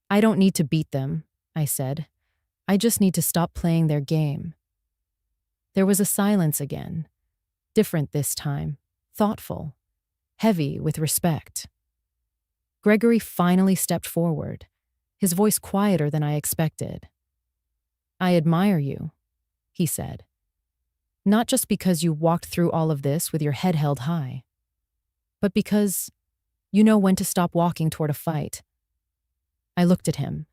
I don't need to beat them, I said. I just need to stop playing their game. There was a silence again. Different this time. Thoughtful. Heavy with respect. Gregory finally stepped forward, his voice quieter than I expected. I admire you, he said. Not just because you walked through all of this with your head held high, but because you know when to stop walking toward a fight. I looked at him.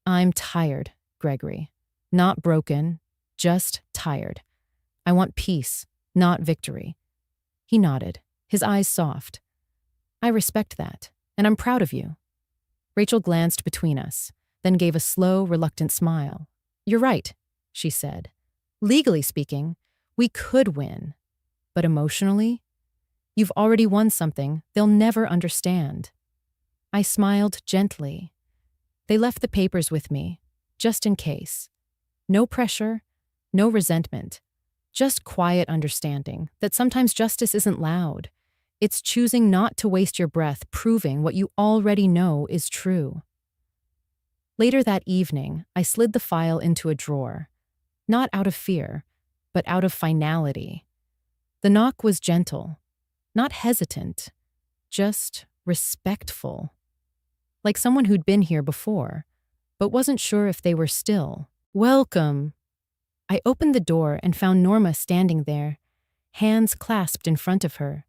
I'm tired, Gregory. Not broken, just tired. I want peace, not victory. He nodded, his eyes soft. I respect that, and I'm proud of you. Rachel glanced between us, then gave a slow, reluctant smile. You're right, she said. Legally speaking, we could win. But emotionally, you've already won something they'll never understand. I smiled gently. They left the papers with me, just in case. No pressure, no resentment, just quiet understanding that sometimes justice isn't loud. It's choosing not to waste your breath proving what you already know is true. Later that evening, I slid the file into a drawer, not out of fear, but out of finality. The knock was gentle, not hesitant, just respectful. Like someone who'd been here before, but wasn't sure if they were still. Welcome. I opened the door and found Norma standing there, hands clasped in front of her,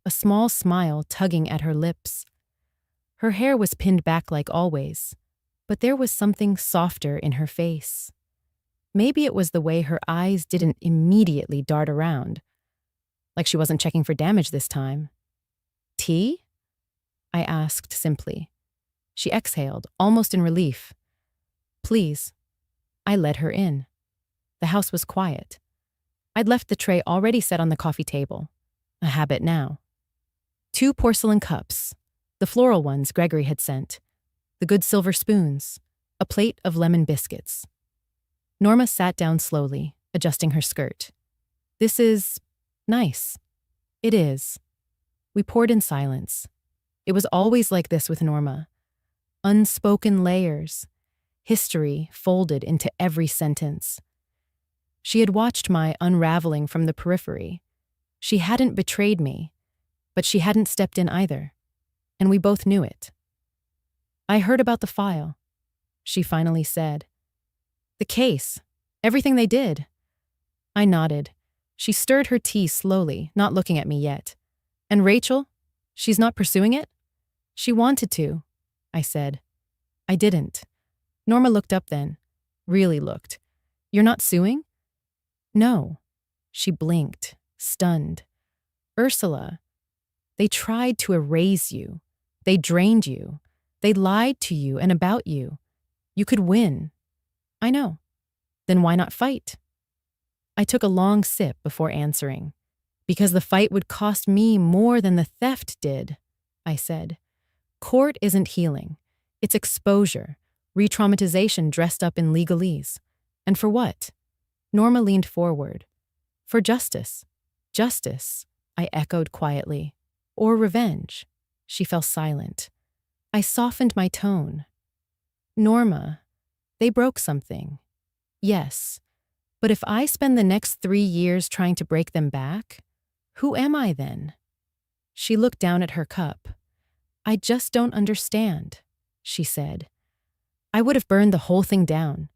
a small smile tugging at her lips. Her hair was pinned back like always, but there was something softer in her face. Maybe it was the way her eyes didn't immediately dart around, like she wasn't checking for damage this time. Tea? I asked simply. She exhaled, almost in relief. Please. I led her in. The house was quiet. I'd left the tray already set on the coffee table, a habit now. 2 porcelain cups, the floral ones Gregory had sent, the good silver spoons, a plate of lemon biscuits. Norma sat down slowly, adjusting her skirt. This is nice. It is. We poured in silence. It was always like this with Norma. Unspoken layers, history folded into every sentence. She had watched my unraveling from the periphery. She hadn't betrayed me, but she hadn't stepped in either, and we both knew it. I heard about the file, she finally said. The case, everything they did. I nodded. She stirred her tea slowly, not looking at me yet. And Rachel? She's not pursuing it? She wanted to, I said. I didn't. Norma looked up then. Really looked. You're not suing? No. She blinked, stunned. Ursula, they tried to erase you. They drained you. They lied to you and about you. You could win. I know. Then why not fight? I took a long sip before answering. Because the fight would cost me more than the theft did, I said. Court isn't healing. It's exposure, re-traumatization dressed up in legalese. And for what? Norma leaned forward. For justice. Justice, I echoed quietly. Or revenge. She fell silent. I softened my tone. Norma, they broke something. Yes. But if I spend the next 3 years trying to break them back, who am I then? She looked down at her cup. I just don't understand, she said. I would have burned the whole thing down.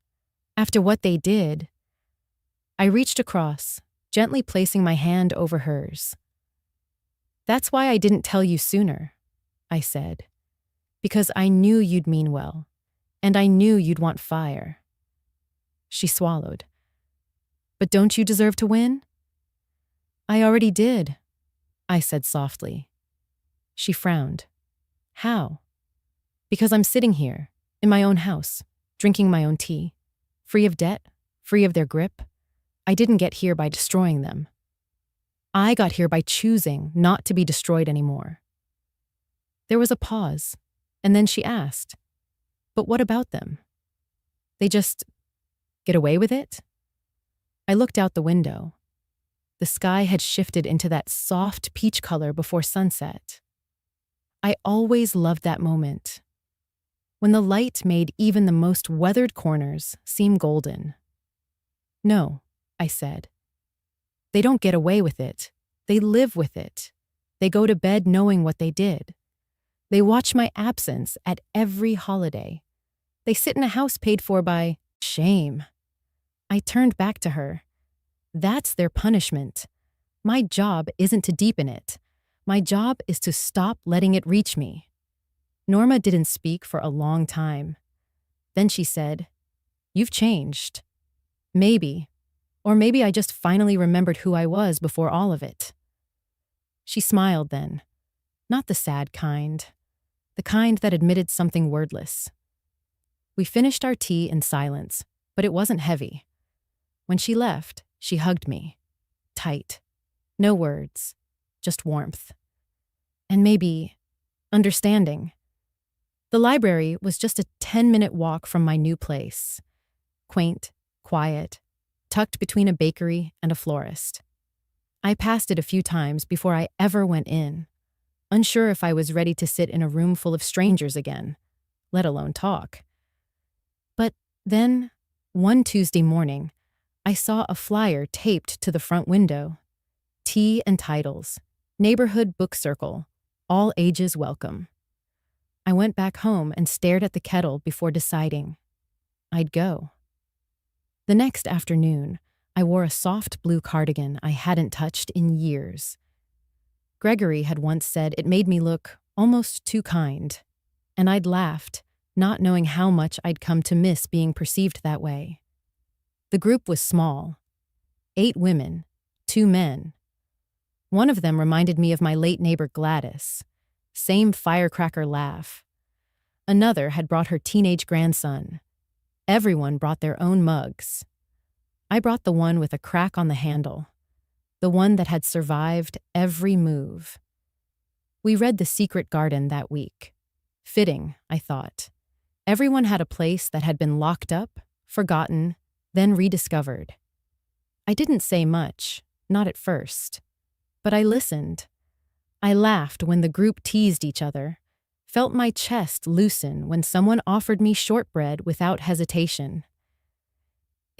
After what they did. I reached across, gently placing my hand over hers. That's why I didn't tell you sooner, I said. Because I knew you'd mean well, and I knew you'd want fire. She swallowed. But don't you deserve to win? I already did, I said softly. She frowned. How? Because I'm sitting here, in my own house, drinking my own tea, free of debt, free of their grip. I didn't get here by destroying them. I got here by choosing not to be destroyed anymore. There was a pause, and then she asked, "But what about them? They just get away with it?" I looked out the window. The sky had shifted into that soft peach color before sunset. I always loved that moment, when the light made even the most weathered corners seem golden. "No," I said. "They don't get away with it. They live with it. They go to bed knowing what they did. They watch my absence at every holiday. They sit in a house paid for by shame." I turned back to her. "That's their punishment. My job isn't to deepen it. My job is to stop letting it reach me." Norma didn't speak for a long time. Then she said, "You've changed. Maybe. Or maybe I just finally remembered who I was before all of it." She smiled then. Not the sad kind. The kind that admitted something wordless. We finished our tea in silence, but it wasn't heavy. When she left, she hugged me. Tight. No words. Just warmth. And maybe understanding. The library was just a 10-minute walk from my new place. Quaint, quiet, tucked between a bakery and a florist. I passed it a few times before I ever went in, unsure if I was ready to sit in a room full of strangers again, let alone talk. But then, one Tuesday morning, I saw a flyer taped to the front window. Tea and titles, neighborhood book circle, all ages welcome. I went back home and stared at the kettle before deciding I'd go. The next afternoon, I wore a soft blue cardigan I hadn't touched in years. Gregory had once said it made me look almost too kind, and I'd laughed, not knowing how much I'd come to miss being perceived that way. The group was small. 8 women, 2 men. One of them reminded me of my late neighbor Gladys. Same firecracker laugh. Another had brought her teenage grandson. Everyone brought their own mugs. I brought the one with a crack on the handle, the one that had survived every move. We read The Secret Garden that week. Fitting, I thought. Everyone had a place that had been locked up, forgotten, then rediscovered. I didn't say much, not at first, but I listened. I laughed when the group teased each other, felt my chest loosen when someone offered me shortbread without hesitation.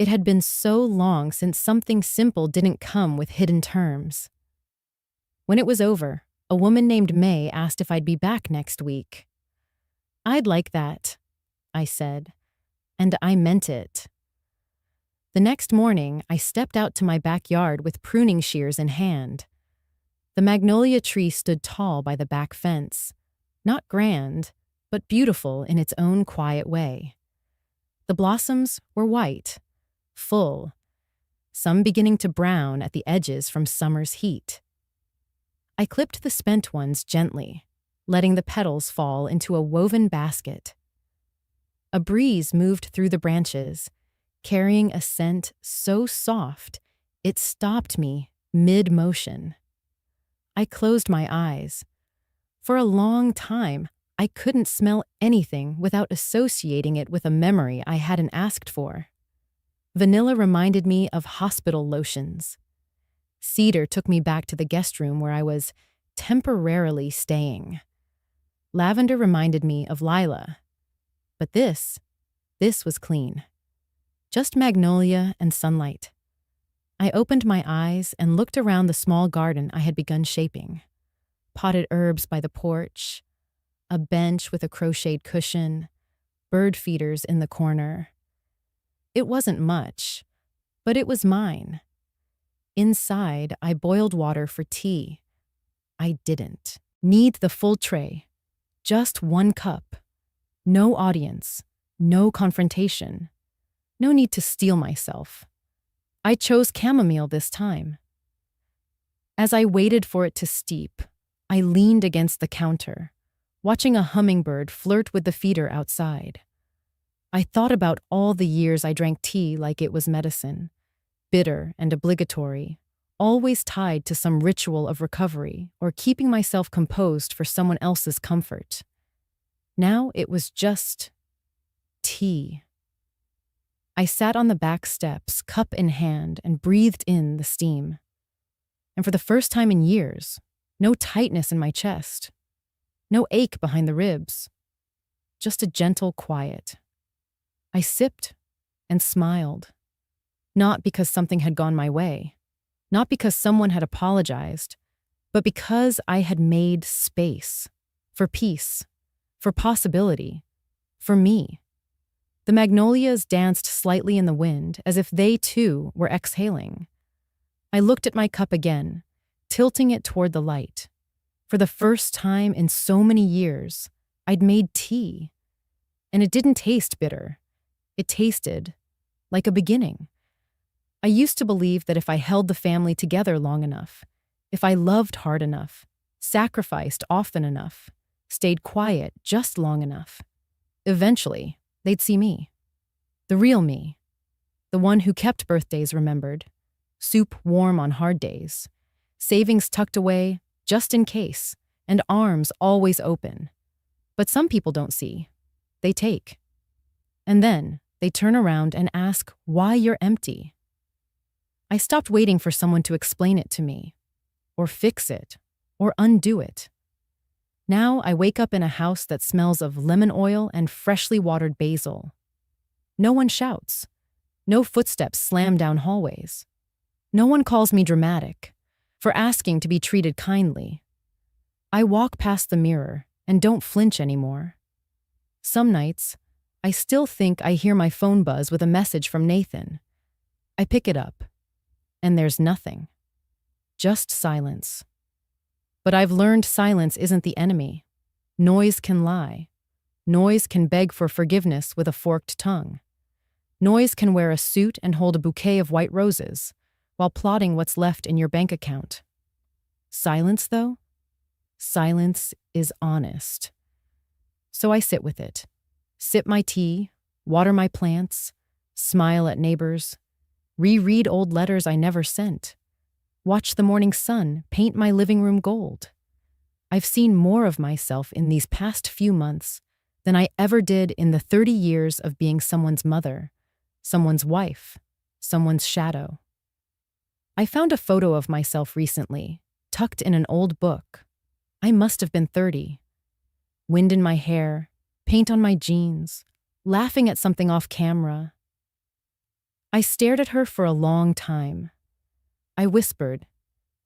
It had been so long since something simple didn't come with hidden terms. When it was over, a woman named May asked if I'd be back next week. "I'd like that," I said, and I meant it. The next morning, I stepped out to my backyard with pruning shears in hand. The magnolia tree stood tall by the back fence, not grand, but beautiful in its own quiet way. The blossoms were white, full, some beginning to brown at the edges from summer's heat. I clipped the spent ones gently, letting the petals fall into a woven basket. A breeze moved through the branches, carrying a scent so soft it stopped me mid-motion. I closed my eyes. For a long time, I couldn't smell anything without associating it with a memory I hadn't asked for. Vanilla reminded me of hospital lotions. Cedar took me back to the guest room where I was temporarily staying. Lavender reminded me of Lila. But this was clean. Just magnolia and sunlight. I opened my eyes and looked around the small garden I had begun shaping. Potted herbs by the porch, a bench with a crocheted cushion, bird feeders in the corner. It wasn't much, but it was mine. Inside, I boiled water for tea. I didn't need the full tray. Just 1 cup. No audience. No confrontation. No need to steel myself. I chose chamomile this time. As I waited for it to steep, I leaned against the counter, watching a hummingbird flirt with the feeder outside. I thought about all the years I drank tea like it was medicine, bitter and obligatory, always tied to some ritual of recovery or keeping myself composed for someone else's comfort. Now it was just tea. I sat on the back steps, cup in hand, and breathed in the steam. And for the first time in years, no tightness in my chest, no ache behind the ribs, just a gentle quiet. I sipped and smiled, not because something had gone my way, not because someone had apologized, but because I had made space for peace, for possibility, for me. The magnolias danced slightly in the wind as if they too were exhaling. I looked at my cup again, tilting it toward the light. For the first time in so many years, I'd made tea. And it didn't taste bitter. It tasted like a beginning. I used to believe that if I held the family together long enough, if I loved hard enough, sacrificed often enough, stayed quiet just long enough, eventually they'd see me. The real me. The one who kept birthdays remembered, soup warm on hard days, savings tucked away just in case, and arms always open. But some people don't see. They take. And then they turn around and ask why you're empty. I stopped waiting for someone to explain it to me, or fix it, or undo it. Now I wake up in a house that smells of lemon oil and freshly watered basil. No one shouts. No footsteps slam down hallways. No one calls me dramatic for asking to be treated kindly. I walk past the mirror and don't flinch anymore. Some nights, I still think I hear my phone buzz with a message from Nathan. I pick it up, and there's nothing. Just silence. But I've learned silence isn't the enemy. Noise can lie. Noise can beg for forgiveness with a forked tongue. Noise can wear a suit and hold a bouquet of white roses while plotting what's left in your bank account. Silence, though? Silence is honest. So I sit with it, sip my tea, water my plants, smile at neighbors, reread old letters I never sent, watch the morning sun paint my living room gold. I've seen more of myself in these past few months than I ever did in the 30 years of being someone's mother, someone's wife, someone's shadow. I found a photo of myself recently, tucked in an old book. I must have been 30. Wind in my hair, paint on my jeans, laughing at something off camera. I stared at her for a long time. I whispered,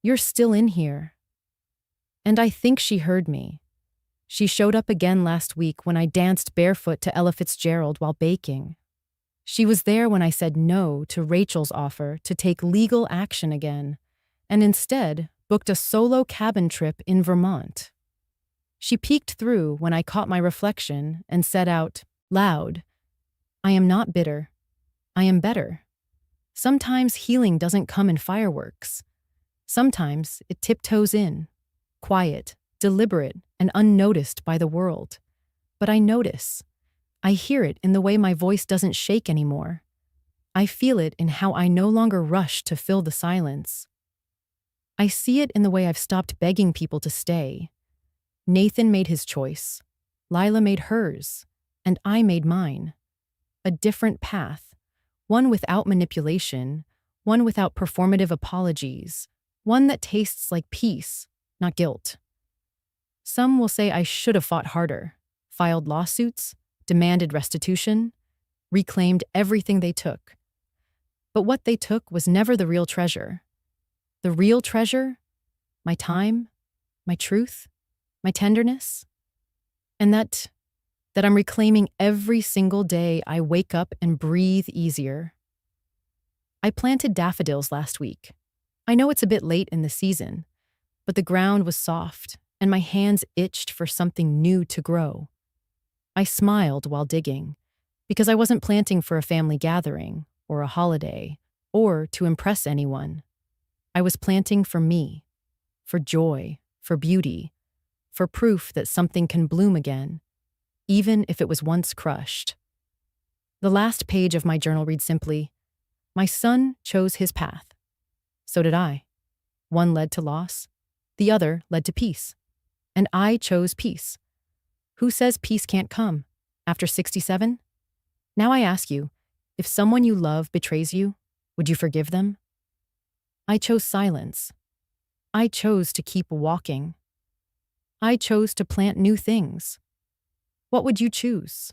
"You're still in here." And I think she heard me. She showed up again last week when I danced barefoot to Ella Fitzgerald while baking. She was there when I said no to Rachel's offer to take legal action again, and instead booked a solo cabin trip in Vermont. She peeked through when I caught my reflection and said out loud, "I am not bitter. I am better." Sometimes healing doesn't come in fireworks. Sometimes it tiptoes in, quiet, deliberate, and unnoticed by the world. But I notice. I hear it in the way my voice doesn't shake anymore. I feel it in how I no longer rush to fill the silence. I see it in the way I've stopped begging people to stay. Nathan made his choice, Lila made hers, and I made mine. A different path, one without manipulation, one without performative apologies, one that tastes like peace, not guilt. Some will say I should have fought harder, filed lawsuits, demanded restitution, reclaimed everything they took. But what they took was never the real treasure. The real treasure? My time, my truth, my tenderness. And that I'm reclaiming every single day I wake up and breathe easier. I planted daffodils last week. I know it's a bit late in the season, but the ground was soft and my hands itched for something new to grow. I smiled while digging, because I wasn't planting for a family gathering, or a holiday, or to impress anyone. I was planting for me, for joy, for beauty, for proof that something can bloom again, even if it was once crushed. The last page of my journal reads simply, My son chose his path. So did I. One led to loss, the other led to peace. And I chose peace. Who says peace can't come? After 67? Now I ask you, if someone you love betrays you, would you forgive them? I chose silence. I chose to keep walking. I chose to plant new things. What would you choose?